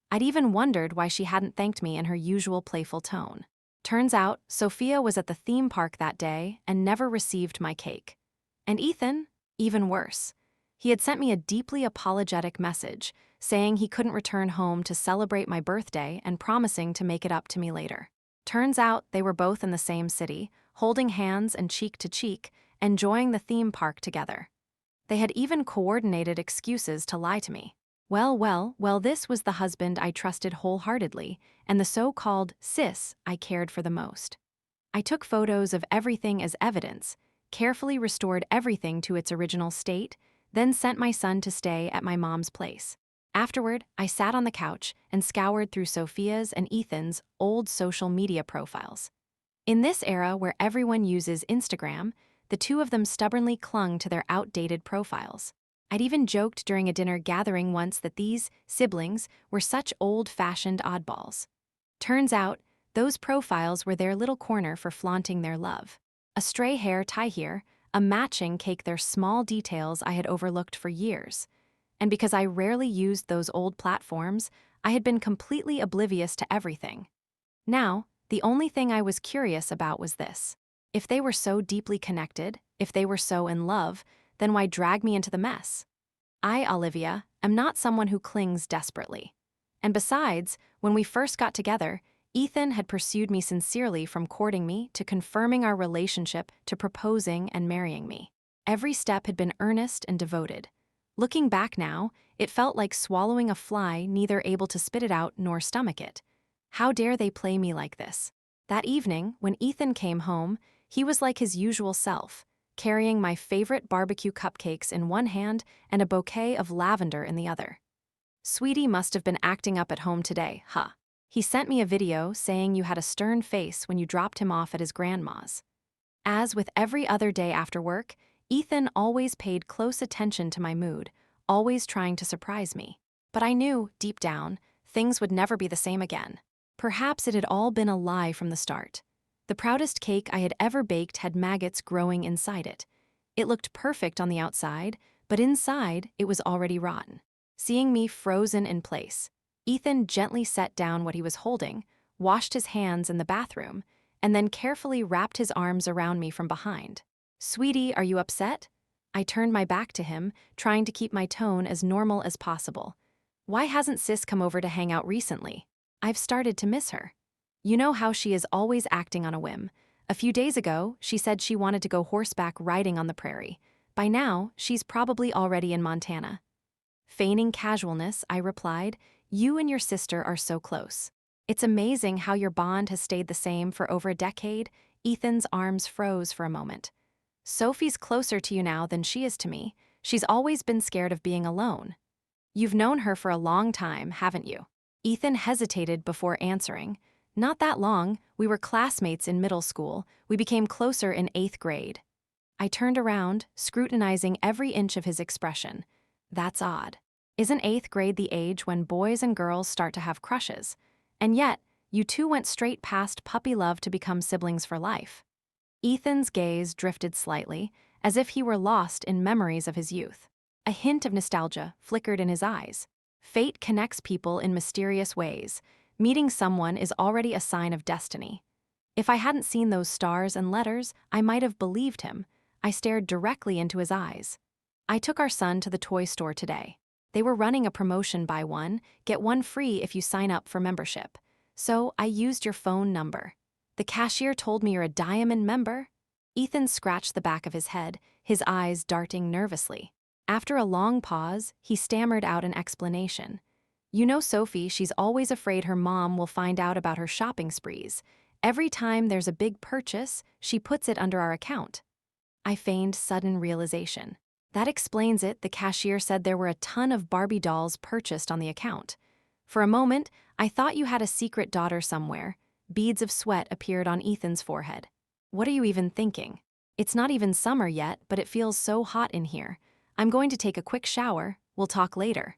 I'd even wondered why she hadn't thanked me in her usual playful tone. Turns out, Sophia was at the theme park that day and never received my cake. And Ethan, even worse. He had sent me a deeply apologetic message, saying he couldn't return home to celebrate my birthday and promising to make it up to me later. Turns out they were both in the same city, holding hands and cheek to cheek, enjoying the theme park together. They had even coordinated excuses to lie to me. Well, this was the husband I trusted wholeheartedly, and the so-called sis I cared for the most. I took photos of everything as evidence, carefully restored everything to its original state, then sent my son to stay at my mom's place. Afterward, I sat on the couch and scoured through Sophia's and Ethan's old social media profiles. In this era where everyone uses Instagram, the two of them stubbornly clung to their outdated profiles. I'd even joked during a dinner gathering once that these siblings were such old-fashioned oddballs. Turns out, those profiles were their little corner for flaunting their love. A stray hair tie here, a matching cake, their small details I had overlooked for years. And because I rarely used those old platforms, I had been completely oblivious to everything. Now, the only thing I was curious about was this. If they were so deeply connected, if they were so in love, then why drag me into the mess? I, Olivia, am not someone who clings desperately. And besides, when we first got together, Ethan had pursued me sincerely, from courting me to confirming our relationship to proposing and marrying me. Every step had been earnest and devoted. Looking back now, it felt like swallowing a fly, neither able to spit it out nor stomach it. How dare they play me like this? That evening, when Ethan came home, he was like his usual self, carrying my favorite barbecue cupcakes in one hand and a bouquet of lavender in the other. "Sweetie must have been acting up at home today, huh?" He sent me a video saying you had a stern face when you dropped him off at his grandma's. As with every other day after work, Ethan always paid close attention to my mood, always trying to surprise me. But I knew, deep down, things would never be the same again. Perhaps it had all been a lie from the start. The proudest cake I had ever baked had maggots growing inside it. It looked perfect on the outside, but inside it was already rotten. Seeing me frozen in place, Ethan gently set down what he was holding, washed his hands in the bathroom, and then carefully wrapped his arms around me from behind. "Sweetie, are you upset?" I turned my back to him, trying to keep my tone as normal as possible. "Why hasn't Sis come over to hang out recently? I've started to miss her. You know how she is always acting on a whim. A few days ago, she said she wanted to go horseback riding on the prairie. By now, she's probably already in Montana." Feigning casualness, I replied, "You and your sister are so close. It's amazing how your bond has stayed the same for over a decade." Ethan's arms froze for a moment. "Sophie's closer to you now than she is to me. She's always been scared of being alone." "You've known her for a long time, haven't you?" Ethan hesitated before answering. "Not that long. We were classmates in middle school. We became closer in 8th grade. I turned around, scrutinizing every inch of his expression. That's odd. Isn't 8th grade the age when boys and girls start to have crushes? And yet, you two went straight past puppy love to become siblings for life. Ethan's gaze drifted slightly, as if he were lost in memories of his youth. A hint of nostalgia flickered in his eyes. Fate connects people in mysterious ways. Meeting someone is already a sign of destiny. If I hadn't seen those stars and letters, I might have believed him. I stared directly into his eyes. I took our son to the toy store today. They were running a promotion: buy one, get one free if you sign up for membership. So I used your phone number. The cashier told me you're a diamond member. Ethan scratched the back of his head, his eyes darting nervously. After a long pause, he stammered out an explanation. You know Sophie, she's always afraid her mom will find out about her shopping sprees. Every time there's a big purchase, she puts it under our account. I feigned sudden realization. That explains it. The cashier said there were a ton of Barbie dolls purchased on the account. For a moment, I thought you had a secret daughter somewhere. Beads of sweat appeared on Ethan's forehead. What are you even thinking? It's not even summer yet, but it feels so hot in here. I'm going to take a quick shower. We'll talk later.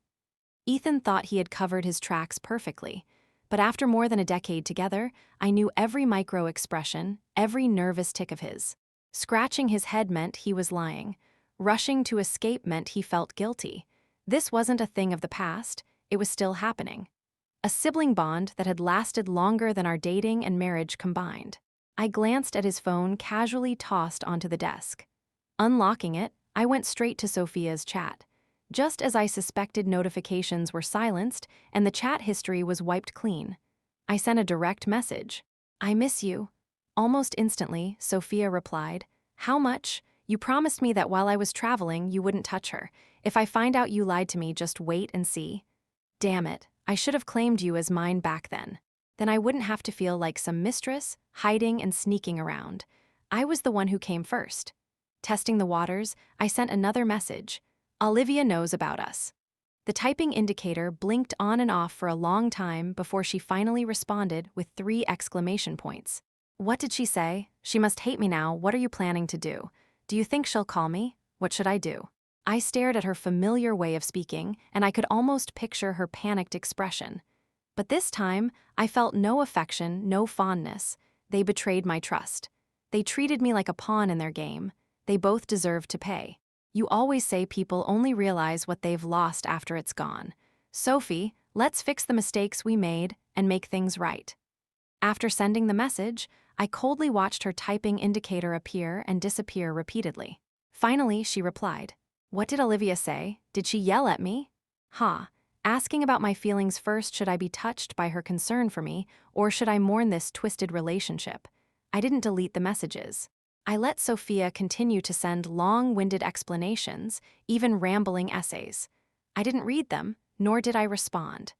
Ethan thought he had covered his tracks perfectly. But after more than a decade together, I knew every micro-expression, every nervous tick of his. Scratching his head meant he was lying. Rushing to escape meant he felt guilty. This wasn't a thing of the past, it was still happening. A sibling bond that had lasted longer than our dating and marriage combined. I glanced at his phone casually tossed onto the desk. Unlocking it, I went straight to Sophia's chat. Just as I suspected, notifications were silenced and the chat history was wiped clean. I sent a direct message. I miss you. Almost instantly, Sophia replied, How much? You promised me that while I was traveling, you wouldn't touch her. If I find out you lied to me, just wait and see. Damn it, I should have claimed you as mine back then. Then I wouldn't have to feel like some mistress, hiding and sneaking around. I was the one who came first. Testing the waters, I sent another message. Olivia knows about us. The typing indicator blinked on and off for a long time before she finally responded with 3 exclamation points. What did she say? She must hate me now. What are you planning to do? Do you think she'll call me? What should I do? I stared at her familiar way of speaking, and I could almost picture her panicked expression. But this time, I felt no affection, no fondness. They betrayed my trust. They treated me like a pawn in their game. They both deserved to pay. You always say people only realize what they've lost after it's gone. Sophie, let's fix the mistakes we made and make things right. After sending the message, I coldly watched her typing indicator appear and disappear repeatedly. Finally, she replied. What did Olivia say? Did she yell at me? Asking about my feelings first. Should I be touched by her concern for me, or should I mourn this twisted relationship? I didn't delete the messages. I let Sophia continue to send long-winded explanations, even rambling essays. I didn't read them, nor did I respond.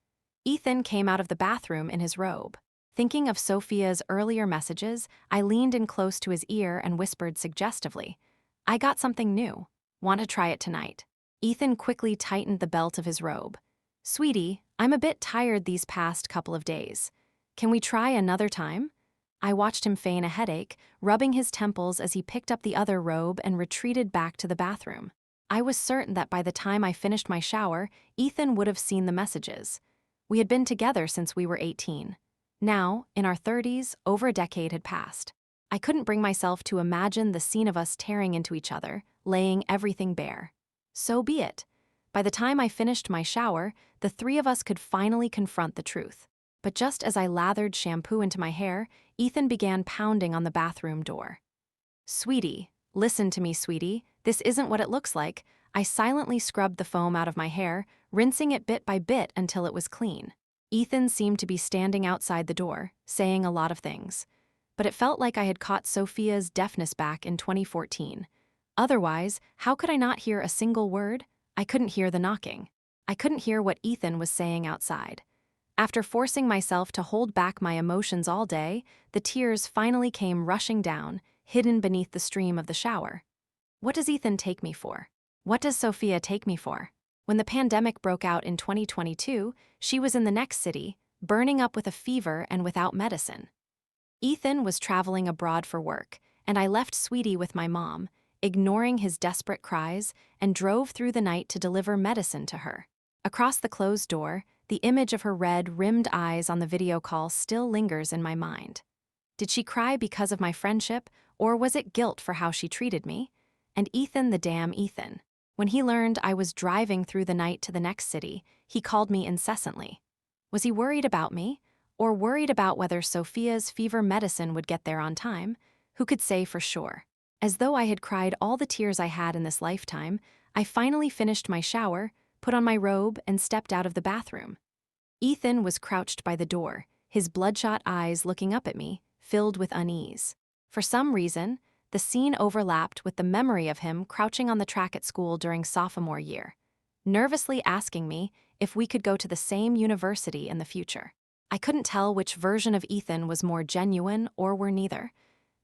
Ethan came out of the bathroom in his robe. Thinking of Sophia's earlier messages, I leaned in close to his ear and whispered suggestively, I got something new. Want to try it tonight? Ethan quickly tightened the belt of his robe. Sweetie, I'm a bit tired these past couple of days. Can we try another time? I watched him feign a headache, rubbing his temples as he picked up the other robe and retreated back to the bathroom. I was certain that by the time I finished my shower, Ethan would have seen the messages. We had been together since we were 18. Now, in our 30s, over a decade had passed. I couldn't bring myself to imagine the scene of us tearing into each other, laying everything bare. So be it. By the time I finished my shower, the 3 of us could finally confront the truth. But just as I lathered shampoo into my hair, Ethan began pounding on the bathroom door. Sweetie, listen to me, sweetie. This isn't what it looks like. I silently scrubbed the foam out of my hair, rinsing it bit by bit until it was clean. Ethan seemed to be standing outside the door, saying a lot of things. But it felt like I had caught Sophia's deafness back in 2014. Otherwise, how could I not hear a single word? I couldn't hear the knocking. I couldn't hear what Ethan was saying outside. After forcing myself to hold back my emotions all day, the tears finally came rushing down, hidden beneath the stream of the shower. What does Ethan take me for? What does Sophia take me for? When the pandemic broke out in 2022, she was in the next city, burning up with a fever and without medicine. Ethan was traveling abroad for work, and I left Sweetie with my mom, ignoring his desperate cries, and drove through the night to deliver medicine to her. Across the closed door, The image of her red-rimmed eyes on the video call still lingers in my mind. Did she cry because of my friendship, or was it guilt for how she treated me? And Ethan, the damn Ethan. When he learned I was driving through the night to the next city, he called me incessantly. Was he worried about me? Or worried about whether Sophia's fever medicine would get there on time? Who could say for sure? As though I had cried all the tears I had in this lifetime, I finally finished my shower, put on my robe, and stepped out of the bathroom. Ethan was crouched by the door, his bloodshot eyes looking up at me, filled with unease. For some reason, the scene overlapped with the memory of him crouching on the track at school during sophomore year, nervously asking me if we could go to the same university in the future. I couldn't tell which version of Ethan was more genuine or were neither.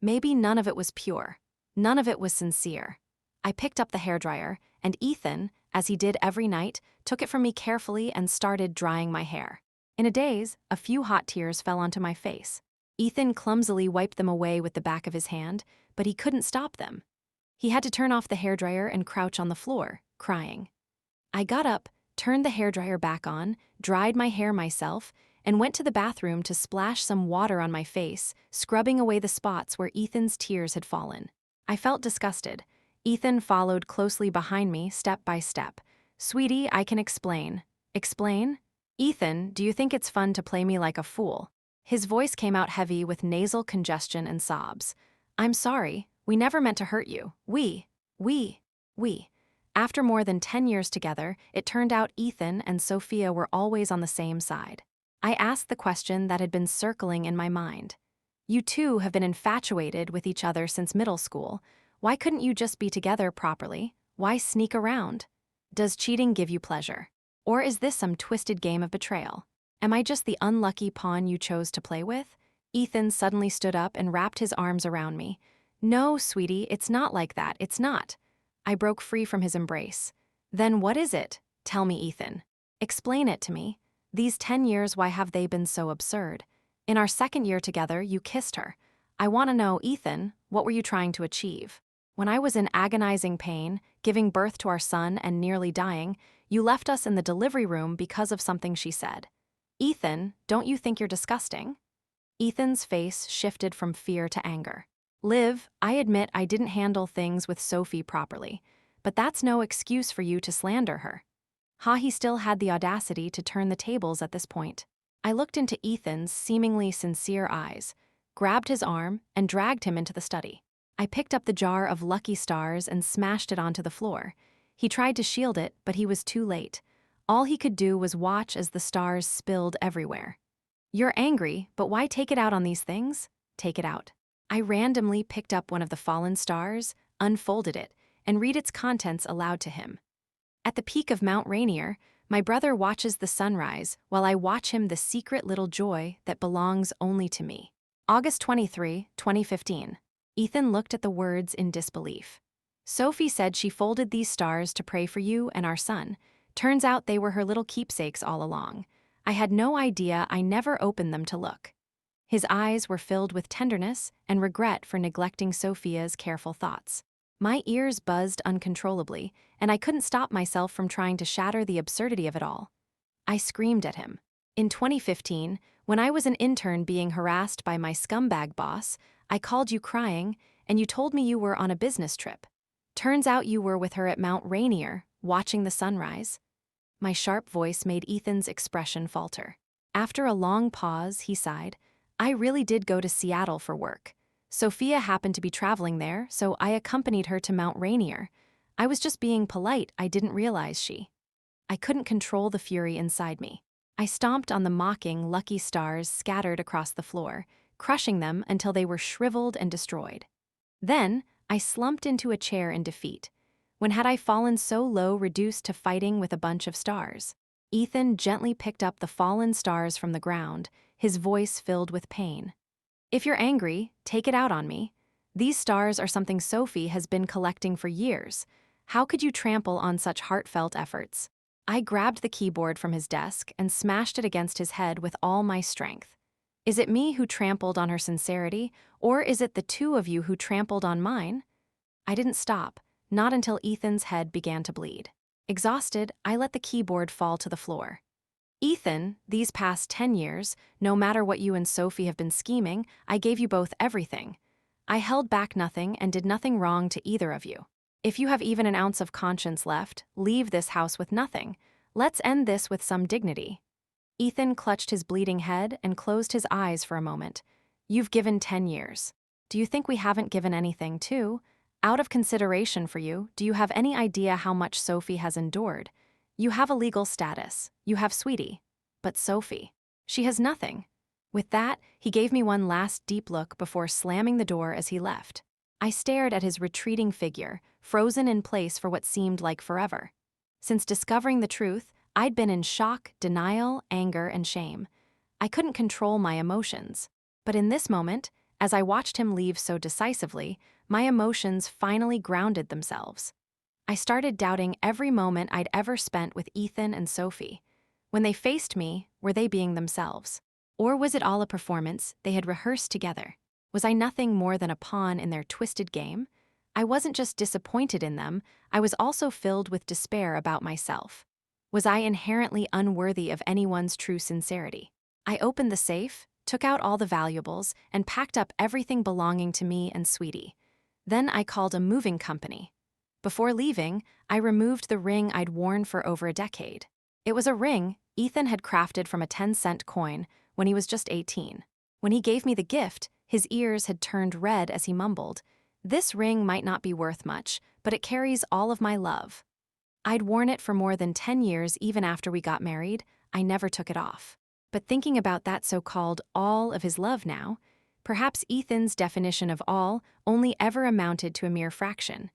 Maybe none of it was pure. None of it was sincere. I picked up the hairdryer, and Ethan, as he did every night, took it from me carefully and started drying my hair. In a daze, a few hot tears fell onto my face. Ethan clumsily wiped them away with the back of his hand, but he couldn't stop them. He had to turn off the hairdryer and crouch on the floor, crying. I got up, turned the hairdryer back on, dried my hair myself, and went to the bathroom to splash some water on my face, scrubbing away the spots where Ethan's tears had fallen. I felt disgusted. Ethan followed closely behind me, step by step. Sweetie, I can explain. Explain? Ethan, do you think it's fun to play me like a fool? His voice came out heavy with nasal congestion and sobs. I'm sorry. We never meant to hurt you. We. After more than 10 years together, it turned out Ethan and Sophia were always on the same side. I asked the question that had been circling in my mind. You two have been infatuated with each other since middle school. Why couldn't you just be together properly? Why sneak around? Does cheating give you pleasure? Or is this some twisted game of betrayal? Am I just the unlucky pawn you chose to play with? Ethan suddenly stood up and wrapped his arms around me. No, sweetie, it's not like that, it's not. I broke free from his embrace. Then what is it? Tell me, Ethan. Explain it to me. These 10 years, why have they been so absurd? In our second year together, you kissed her. I want to know, Ethan, what were you trying to achieve? When I was in agonizing pain, giving birth to our son and nearly dying, you left us in the delivery room because of something she said. Ethan, don't you think you're disgusting? Ethan's face shifted from fear to anger. Liv, I admit I didn't handle things with Sophie properly, but that's no excuse for you to slander her. He still had the audacity to turn the tables at this point. I looked into Ethan's seemingly sincere eyes, grabbed his arm, and dragged him into the study. I picked up the jar of Lucky Stars and smashed it onto the floor. He tried to shield it, but he was too late. All he could do was watch as the stars spilled everywhere. You're angry, but why take it out on these things? Take it out. I randomly picked up one of the fallen stars, unfolded it, and read its contents aloud to him. At the peak of Mount Rainier, my brother watches the sunrise while I watch him the secret little joy that belongs only to me. August 23, 2015. Ethan looked at the words in disbelief. Sophie said she folded these stars to pray for you and our son. Turns out they were her little keepsakes all along. I had no idea. I never opened them to look. His eyes were filled with tenderness and regret for neglecting Sophia's careful thoughts. My ears buzzed uncontrollably, and I couldn't stop myself from trying to shatter the absurdity of it all. I screamed at him. In 2015, when I was an intern being harassed by my scumbag boss, I called you crying, and you told me you were on a business trip. Turns out you were with her at Mount Rainier, watching the sunrise. My sharp voice made Ethan's expression falter. After a long pause, he sighed. I really did go to Seattle for work. Sophia happened to be traveling there, so I accompanied her to Mount Rainier. I was just being polite. I didn't realize she. I couldn't control the fury inside me. I stomped on the mocking lucky stars scattered across the floor, crushing them until they were shriveled and destroyed. Then, I slumped into a chair in defeat. When had I fallen so low, reduced to fighting with a bunch of stars? Ethan gently picked up the fallen stars from the ground, his voice filled with pain. If you're angry, take it out on me. These stars are something Sophie has been collecting for years. How could you trample on such heartfelt efforts? I grabbed the keyboard from his desk and smashed it against his head with all my strength. Is it me who trampled on her sincerity, or is it the two of you who trampled on mine? I didn't stop, not until Ethan's head began to bleed. Exhausted, I let the keyboard fall to the floor. Ethan, these past 10 years, no matter what you and Sophie have been scheming, I gave you both everything. I held back nothing and did nothing wrong to either of you. If you have even an ounce of conscience left, leave this house with nothing. Let's end this with some dignity." Ethan clutched his bleeding head and closed his eyes for a moment. "You've given 10 years. Do you think we haven't given anything, too? Out of consideration for you, do you have any idea how much Sophie has endured? You have a legal status. You have Sweetie. But Sophie, she has nothing." With that, he gave me one last deep look before slamming the door as he left. I stared at his retreating figure, frozen in place for what seemed like forever. Since discovering the truth, I'd been in shock, denial, anger, and shame. I couldn't control my emotions. But in this moment, as I watched him leave so decisively, my emotions finally grounded themselves. I started doubting every moment I'd ever spent with Ethan and Sophie. When they faced me, were they being themselves? Or was it all a performance they had rehearsed together? Was I nothing more than a pawn in their twisted game? I wasn't just disappointed in them, I was also filled with despair about myself. Was I inherently unworthy of anyone's true sincerity? I opened the safe, took out all the valuables, and packed up everything belonging to me and Sweetie. Then I called a moving company. Before leaving, I removed the ring I'd worn for over a decade. It was a ring Ethan had crafted from a 10-cent coin when he was just 18. When he gave me the gift, his ears had turned red as he mumbled, "This ring might not be worth much, but it carries all of my love." I'd worn it for more than 10 years even after we got married. I never took it off. But thinking about that so-called all of his love now, perhaps Ethan's definition of all only ever amounted to a mere fraction.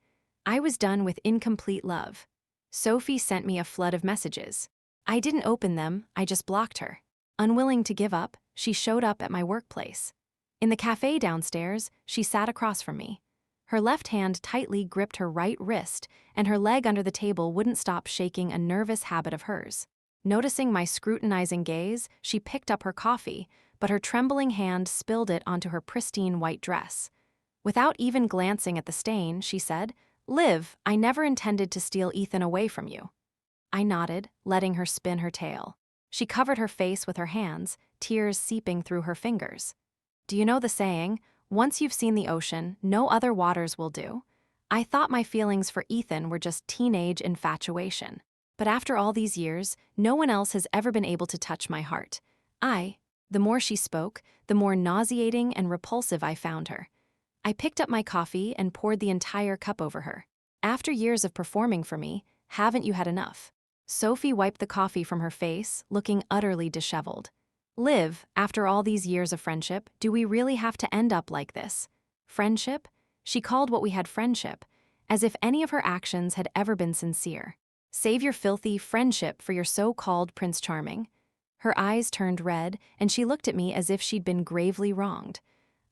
I was done with incomplete love. Sophie sent me a flood of messages. I didn't open them, I just blocked her. Unwilling to give up, she showed up at my workplace. In the cafe downstairs, she sat across from me. Her left hand tightly gripped her right wrist, and her leg under the table wouldn't stop shaking a nervous habit of hers. Noticing my scrutinizing gaze, she picked up her coffee, but her trembling hand spilled it onto her pristine white dress. Without even glancing at the stain, she said, "Liv, I never intended to steal Ethan away from you." I nodded, letting her spin her tale. She covered her face with her hands, tears seeping through her fingers. "Do you know the saying, once you've seen the ocean, no other waters will do?" I thought my feelings for Ethan were just teenage infatuation. But after all these years, no one else has ever been able to touch my heart. The more she spoke, the more nauseating and repulsive I found her. I picked up my coffee and poured the entire cup over her. "After years of performing for me, haven't you had enough?" Sophie wiped the coffee from her face, looking utterly disheveled. "Liv, after all these years of friendship, do we really have to end up like this?" Friendship? She called what we had friendship, as if any of her actions had ever been sincere. Save your filthy friendship for your so-called Prince Charming. Her eyes turned red, and she looked at me as if she'd been gravely wronged.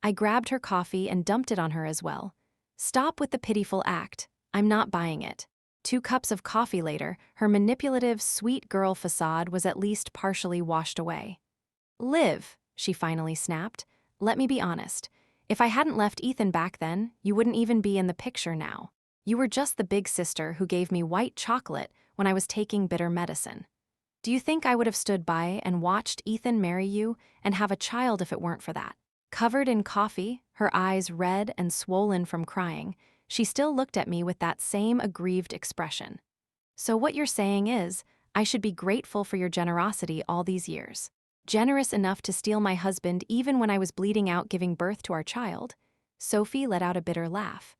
I grabbed her coffee and dumped it on her as well. "Stop with the pitiful act. I'm not buying it." 2 cups of coffee later, her manipulative, sweet girl facade was at least partially washed away. "Liv," she finally snapped, "let me be honest. If I hadn't left Ethan back then, you wouldn't even be in the picture now. You were just the big sister who gave me white chocolate when I was taking bitter medicine. Do you think I would have stood by and watched Ethan marry you and have a child if it weren't for that?" Covered in coffee, her eyes red and swollen from crying, she still looked at me with that same aggrieved expression. "So what you're saying is, I should be grateful for your generosity all these years. Generous enough to steal my husband even when I was bleeding out giving birth to our child?" Sophie let out a bitter laugh.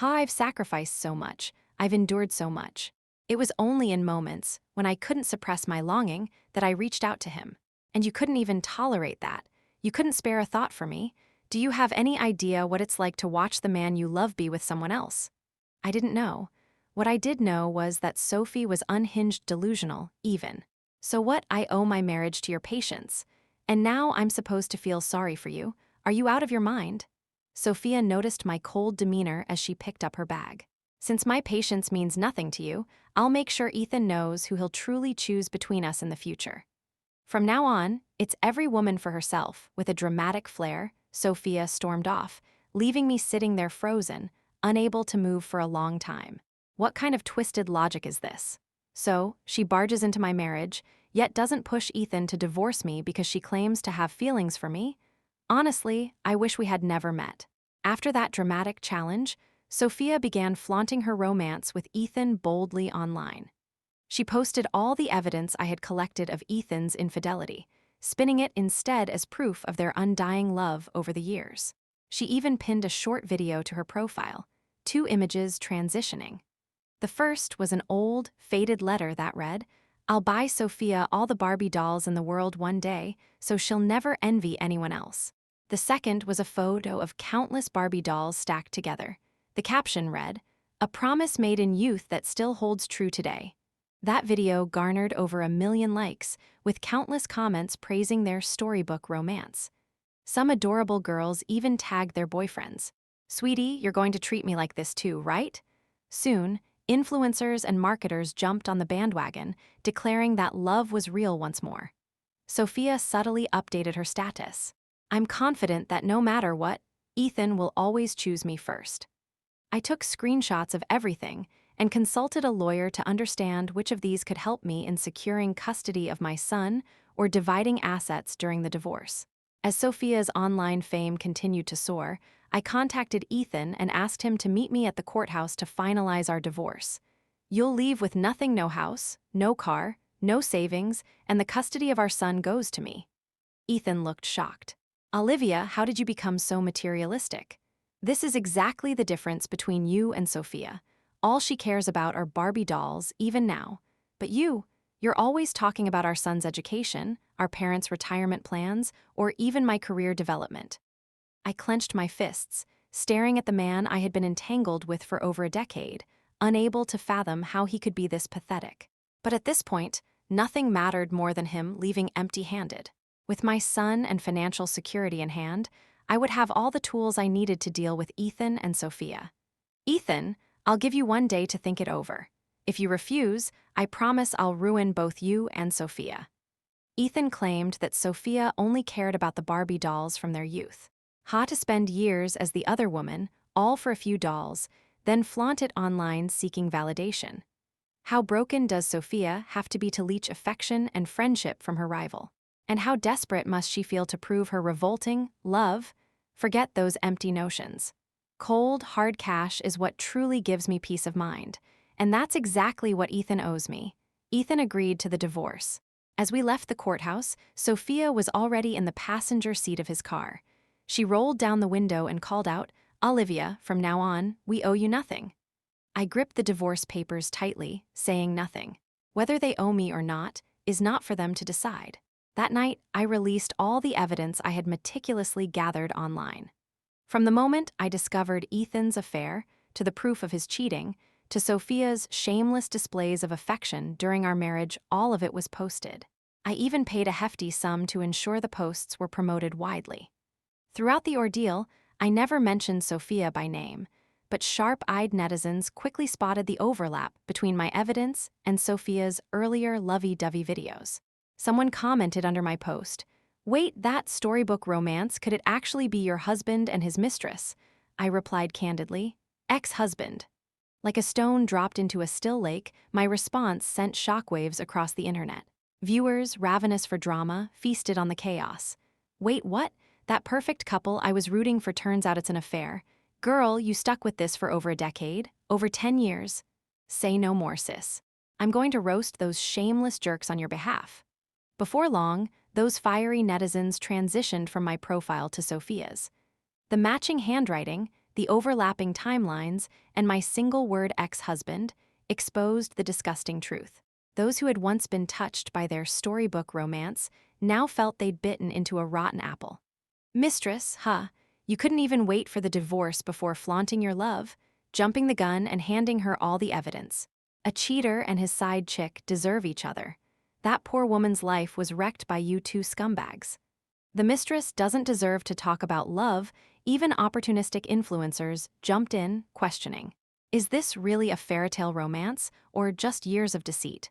I've sacrificed so much. I've endured so much. It was only in moments, when I couldn't suppress my longing, that I reached out to him. And you couldn't even tolerate that. You couldn't spare a thought for me. Do you have any idea what it's like to watch the man you love be with someone else? I didn't know. What I did know was that Sophie was unhinged delusional, even. So what? I owe my marriage to your patience. And now I'm supposed to feel sorry for you. Are you out of your mind? Sophia noticed my cold demeanor as she picked up her bag. "Since my patience means nothing to you, I'll make sure Ethan knows who he'll truly choose between us in the future. From now on, it's every woman for herself." With a dramatic flair, Sophia stormed off, leaving me sitting there frozen, unable to move for a long time. What kind of twisted logic is this? So, she barges into my marriage, yet doesn't push Ethan to divorce me because she claims to have feelings for me? Honestly, I wish we had never met. After that dramatic challenge, Sophia began flaunting her romance with Ethan boldly online. She posted all the evidence I had collected of Ethan's infidelity, spinning it instead as proof of their undying love over the years. She even pinned a short video to her profile, 2 images transitioning. The first was an old, faded letter that read, "I'll buy Sophia all the Barbie dolls in the world one day, so she'll never envy anyone else." The second was a photo of countless Barbie dolls stacked together. The caption read, "A promise made in youth that still holds true today." That video garnered over 1 million likes, with countless comments praising their storybook romance. Some adorable girls even tagged their boyfriends. "Sweetie, you're going to treat me like this too, right?" Soon, influencers and marketers jumped on the bandwagon, declaring that love was real once more. Sophia subtly updated her status. "I'm confident that no matter what, Ethan will always choose me first." I took screenshots of everything and consulted a lawyer to understand which of these could help me in securing custody of my son or dividing assets during the divorce. As Sophia's online fame continued to soar, I contacted Ethan and asked him to meet me at the courthouse to finalize our divorce. "You'll leave with nothing, no house, no car, no savings, and the custody of our son goes to me." Ethan looked shocked. "Olivia, how did you become so materialistic?" "This is exactly the difference between you and Sophia. All she cares about are Barbie dolls, even now. But you're always talking about our son's education, our parents' retirement plans, or even my career development." I clenched my fists, staring at the man I had been entangled with for over a decade, unable to fathom how he could be this pathetic. But at this point, nothing mattered more than him leaving empty-handed. With my son and financial security in hand, I would have all the tools I needed to deal with Ethan and Sophia. "Ethan, I'll give you 1 day to think it over. If you refuse, I promise I'll ruin both you and Sophia." Ethan claimed that Sophia only cared about the Barbie dolls from their youth. How to spend years as the other woman, all for a few dolls, then flaunt it online seeking validation. How broken does Sophia have to be to leech affection and friendship from her rival? And how desperate must she feel to prove her revolting love? Forget those empty notions. Cold, hard cash is what truly gives me peace of mind. And that's exactly what Ethan owes me. Ethan agreed to the divorce. As we left the courthouse, Sophia was already in the passenger seat of his car. She rolled down the window and called out, "Olivia, from now on, we owe you nothing." I gripped the divorce papers tightly, saying nothing. Whether they owe me or not is not for them to decide. That night, I released all the evidence I had meticulously gathered online. From the moment I discovered Ethan's affair, to the proof of his cheating, to Sophia's shameless displays of affection during our marriage, all of it was posted. I even paid a hefty sum to ensure the posts were promoted widely. Throughout the ordeal, I never mentioned Sophia by name, but sharp-eyed netizens quickly spotted the overlap between my evidence and Sophia's earlier lovey-dovey videos. Someone commented under my post, "Wait, that storybook romance, could it actually be your husband and his mistress?" I replied candidly, "Ex-husband." Like a stone dropped into a still lake, my response sent shockwaves across the internet. Viewers, ravenous for drama, feasted on the chaos. "Wait, what? That perfect couple I was rooting for turns out it's an affair. Girl, you stuck with this for over a decade, over 10 years. Say no more, sis. I'm going to roast those shameless jerks on your behalf." Before long, those fiery netizens transitioned from my profile to Sophia's. The matching handwriting, the overlapping timelines, and my single-word ex-husband exposed the disgusting truth. Those who had once been touched by their storybook romance now felt they'd bitten into a rotten apple. "Mistress, huh? You couldn't even wait for the divorce before flaunting your love, jumping the gun and handing her all the evidence. A cheater and his side chick deserve each other. That poor woman's life was wrecked by you two scumbags. The mistress doesn't deserve to talk about love." Even opportunistic influencers jumped in, questioning, "Is this really a fairytale romance, or just years of deceit?"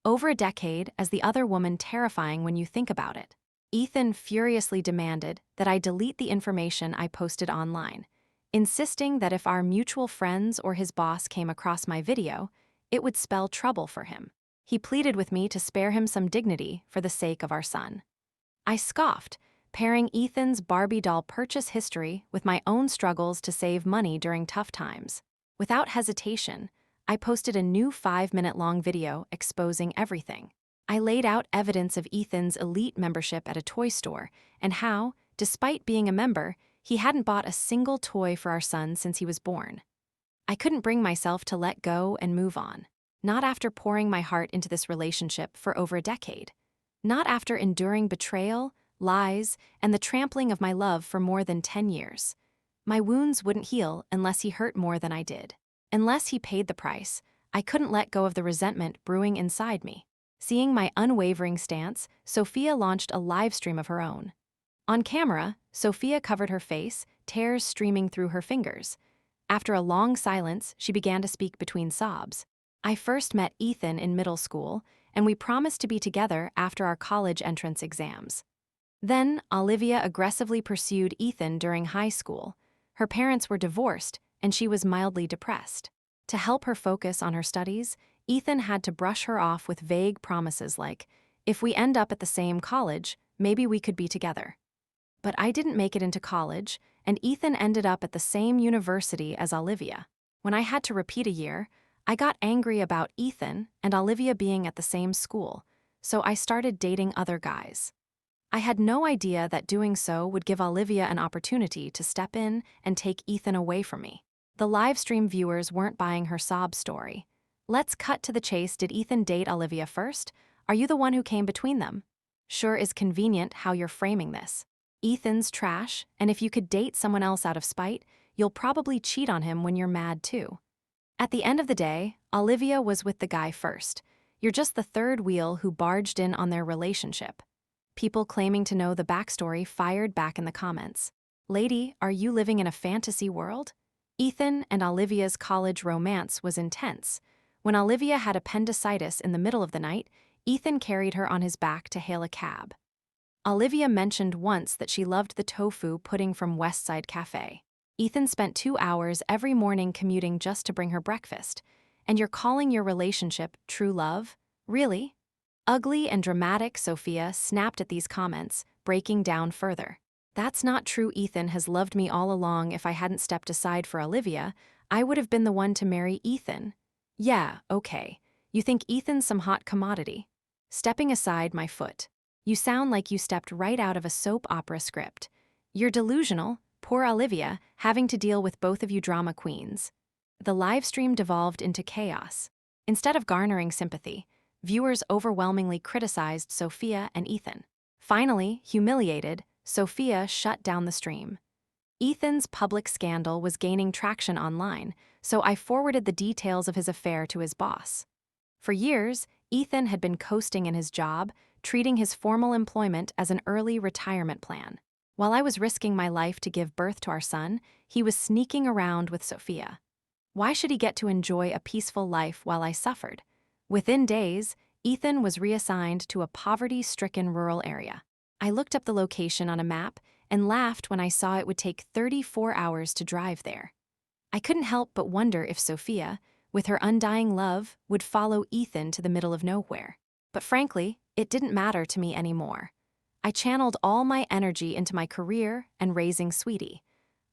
Over a decade as the other woman, terrifying when you think about it. Ethan furiously demanded that I delete the information I posted online, insisting that if our mutual friends or his boss came across my video, it would spell trouble for him. He pleaded with me to spare him some dignity for the sake of our son. I scoffed, pairing Ethan's Barbie doll purchase history with my own struggles to save money during tough times. Without hesitation, I posted a new 5-minute-long video exposing everything. I laid out evidence of Ethan's elite membership at a toy store and how, despite being a member, he hadn't bought a single toy for our son since he was born. I couldn't bring myself to let go and move on. Not after pouring my heart into this relationship for over a decade. Not after enduring betrayal, lies, and the trampling of my love for more than 10 years. My wounds wouldn't heal unless he hurt more than I did. Unless he paid the price, I couldn't let go of the resentment brewing inside me. Seeing my unwavering stance, Sophia launched a live stream of her own. On camera, Sophia covered her face, tears streaming through her fingers. After a long silence, she began to speak between sobs. I first met Ethan in middle school, and we promised to be together after our college entrance exams. Then, Olivia aggressively pursued Ethan during high school. Her parents were divorced, and she was mildly depressed. To help her focus on her studies, Ethan had to brush her off with vague promises like, "If we end up at the same college, maybe we could be together." But I didn't make it into college, and Ethan ended up at the same university as Olivia. When I had to repeat a year, I got angry about Ethan and Olivia being at the same school, so I started dating other guys. I had no idea that doing so would give Olivia an opportunity to step in and take Ethan away from me. The livestream viewers weren't buying her sob story. Let's cut to the chase. Did Ethan date Olivia first? Are you the one who came between them? Sure is convenient how you're framing this. Ethan's trash, and if you could date someone else out of spite, you'll probably cheat on him when you're mad too. At the end of the day, Olivia was with the guy first. You're just the third wheel who barged in on their relationship. People claiming to know the backstory fired back in the comments. Lady, are you living in a fantasy world? Ethan and Olivia's college romance was intense. When Olivia had appendicitis in the middle of the night, Ethan carried her on his back to hail a cab. Olivia mentioned once that she loved the tofu pudding from Westside Cafe. Ethan spent 2 hours every morning commuting just to bring her breakfast. And you're calling your relationship true love? Really? Ugly and dramatic Sophia snapped at these comments, breaking down further. That's not true. Ethan has loved me all along. If I hadn't stepped aside for Olivia, I would have been the one to marry Ethan. Yeah, okay. You think Ethan's some hot commodity? Stepping aside my foot. You sound like you stepped right out of a soap opera script. You're delusional. Poor Olivia, having to deal with both of you drama queens. The livestream devolved into chaos. Instead of garnering sympathy, viewers overwhelmingly criticized Sophia and Ethan. Finally, humiliated, Sophia shut down the stream. Ethan's public scandal was gaining traction online, so I forwarded the details of his affair to his boss. For years, Ethan had been coasting in his job, treating his formal employment as an early retirement plan. While I was risking my life to give birth to our son, he was sneaking around with Sophia. Why should he get to enjoy a peaceful life while I suffered? Within days, Ethan was reassigned to a poverty-stricken rural area. I looked up the location on a map and laughed when I saw it would take 34 hours to drive there. I couldn't help but wonder if Sophia, with her undying love, would follow Ethan to the middle of nowhere. But frankly, it didn't matter to me anymore. I channeled all my energy into my career and raising Sweetie.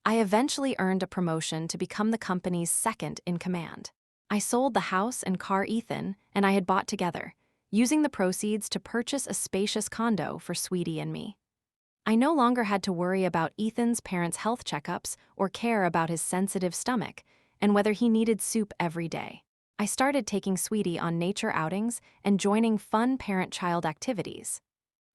I eventually earned a promotion to become the company's second in command. I sold the house and car Ethan and I had bought together, using the proceeds to purchase a spacious condo for Sweetie and me. I no longer had to worry about Ethan's parents' health checkups or care about his sensitive stomach and whether he needed soup every day. I started taking Sweetie on nature outings and joining fun parent-child activities.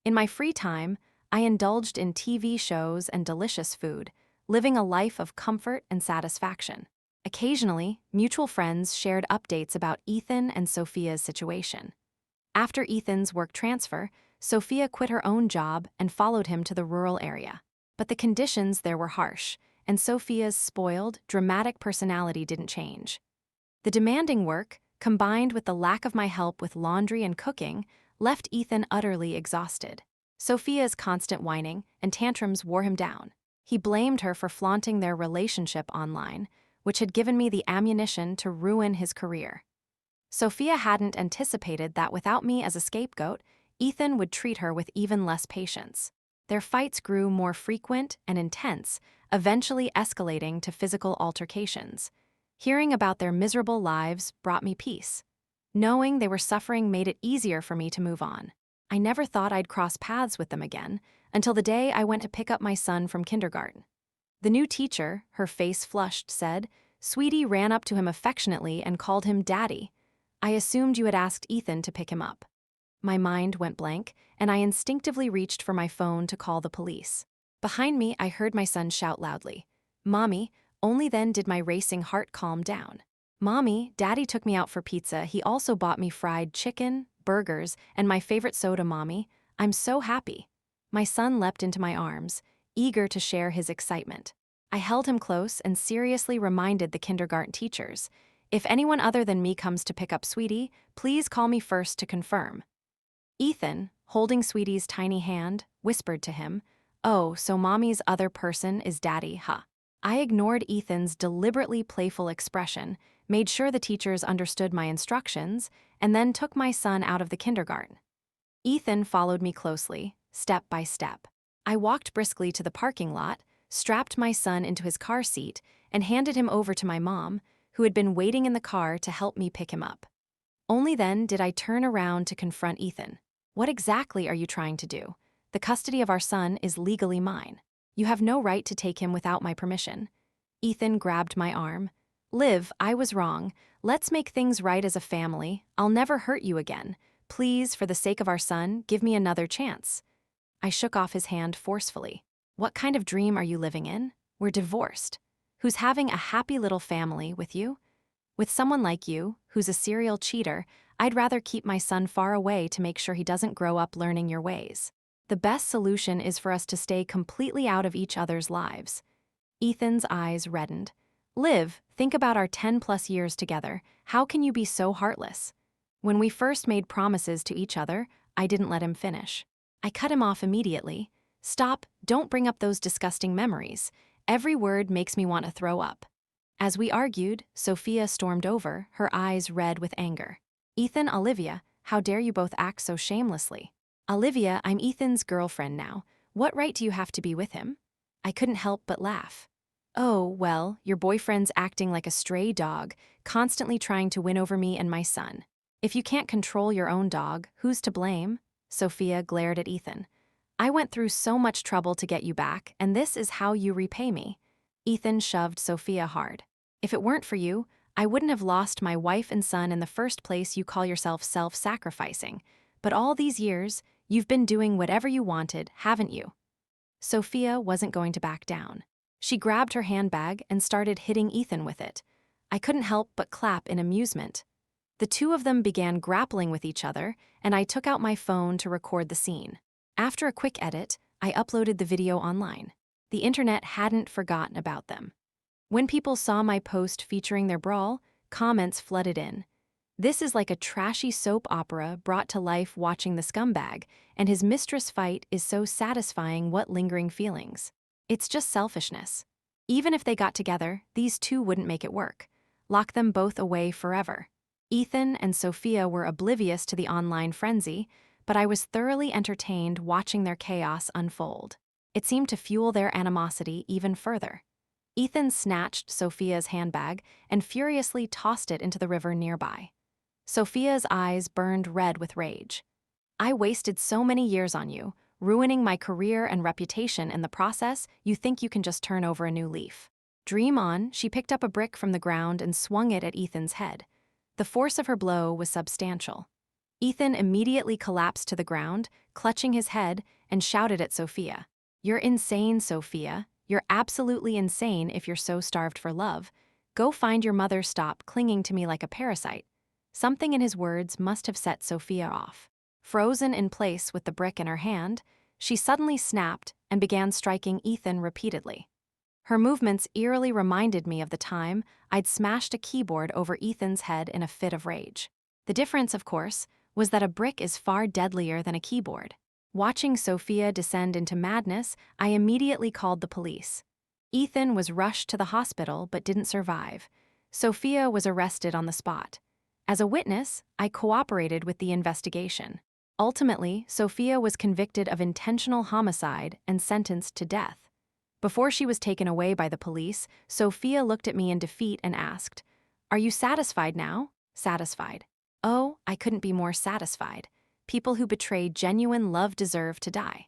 In my free time, I indulged in TV shows and delicious food, living a life of comfort and satisfaction. Occasionally, mutual friends shared updates about Ethan and Sophia's situation. After Ethan's work transfer, Sophia quit her own job and followed him to the rural area. But the conditions there were harsh, and Sophia's spoiled, dramatic personality didn't change. The demanding work, combined with the lack of my help with laundry and cooking, left Ethan utterly exhausted. Sophia's constant whining and tantrums wore him down. He blamed her for flaunting their relationship online, which had given me the ammunition to ruin his career. Sophia hadn't anticipated that without me as a scapegoat, Ethan would treat her with even less patience. Their fights grew more frequent and intense, eventually escalating to physical altercations. Hearing about their miserable lives brought me peace. Knowing they were suffering made it easier for me to move on. I never thought I'd cross paths with them again, until the day I went to pick up my son from kindergarten. The new teacher, her face flushed, said, "Sweetie," ran up to him affectionately and called him Daddy. "I assumed you had asked Ethan to pick him up." My mind went blank, and I instinctively reached for my phone to call the police. Behind me, I heard my son shout loudly, "Mommy." Only then did my racing heart calm down. "Mommy, Daddy took me out for pizza. He also bought me fried chicken, burgers, and my favorite soda, Mommy. I'm so happy." My son leapt into my arms, eager to share his excitement. I held him close and seriously reminded the kindergarten teachers, "If anyone other than me comes to pick up Sweetie, please call me first to confirm." Ethan, holding Sweetie's tiny hand, whispered to him, "Oh, so Mommy's other person is Daddy, huh?" I ignored Ethan's deliberately playful expression, made sure the teachers understood my instructions, and then took my son out of the kindergarten. Ethan followed me closely, step by step. I walked briskly to the parking lot, strapped my son into his car seat, and handed him over to my mom, who had been waiting in the car to help me pick him up. Only then did I turn around to confront Ethan. "What exactly are you trying to do? The custody of our son is legally mine. You have no right to take him without my permission." Ethan grabbed my arm. "Liv, I was wrong. Let's make things right as a family. I'll never hurt you again. Please, for the sake of our son, give me another chance." I shook off his hand forcefully. "What kind of dream are you living in? We're divorced. Who's having a happy little family with you? With someone like you, who's a serial cheater, I'd rather keep my son far away to make sure he doesn't grow up learning your ways. The best solution is for us to stay completely out of each other's lives." Ethan's eyes reddened. "Liv, think about our 10+ years together. How can you be so heartless?" When we first made promises to each other, I didn't let him finish. I cut him off immediately. "Stop, don't bring up those disgusting memories. Every word makes me want to throw up." As we argued, Sophia stormed over, her eyes red with anger. "Ethan, Olivia, how dare you both act so shamelessly?" "Olivia, I'm Ethan's girlfriend now. What right do you have to be with him?" I couldn't help but laugh. "Oh, well, your boyfriend's acting like a stray dog, constantly trying to win over me and my son. If you can't control your own dog, who's to blame?" Sophia glared at Ethan. "I went through so much trouble to get you back, and this is how you repay me." Ethan shoved Sophia hard. "If it weren't for you, I wouldn't have lost my wife and son in the first place. You call yourself self-sacrificing. But all these years, you've been doing whatever you wanted, haven't you?" Sophia wasn't going to back down. She grabbed her handbag and started hitting Ethan with it. I couldn't help but clap in amusement. The two of them began grappling with each other, and I took out my phone to record the scene. After a quick edit, I uploaded the video online. The internet hadn't forgotten about them. When people saw my post featuring their brawl, comments flooded in. "This is like a trashy soap opera brought to life. Watching the scumbag and his mistress fight is so satisfying. What lingering feelings. It's just selfishness. Even if they got together, these two wouldn't make it work. Lock them both away forever." Ethan and Sophia were oblivious to the online frenzy, but I was thoroughly entertained watching their chaos unfold. It seemed to fuel their animosity even further. Ethan snatched Sophia's handbag and furiously tossed it into the river nearby. Sophia's eyes burned red with rage. "I wasted so many years on you, ruining my career and reputation in the process. You think you can just turn over a new leaf." Dream on, she picked up a brick from the ground and swung it at Ethan's head. The force of her blow was substantial. Ethan immediately collapsed to the ground, clutching his head, and shouted at Sophia. "You're insane, Sophia. You're absolutely insane if you're so starved for love. Go find your mother. Stop clinging to me like a parasite." Something in his words must have set Sophia off. Frozen in place with the brick in her hand, she suddenly snapped and began striking Ethan repeatedly. Her movements eerily reminded me of the time I'd smashed a keyboard over Ethan's head in a fit of rage. The difference, of course, was that a brick is far deadlier than a keyboard. Watching Sophia descend into madness, I immediately called the police. Ethan was rushed to the hospital but didn't survive. Sophia was arrested on the spot. As a witness, I cooperated with the investigation. Ultimately, Sophia was convicted of intentional homicide and sentenced to death. Before she was taken away by the police, Sophia looked at me in defeat and asked, "Are you satisfied now?" Satisfied. Oh, I couldn't be more satisfied. People who betray genuine love deserve to die.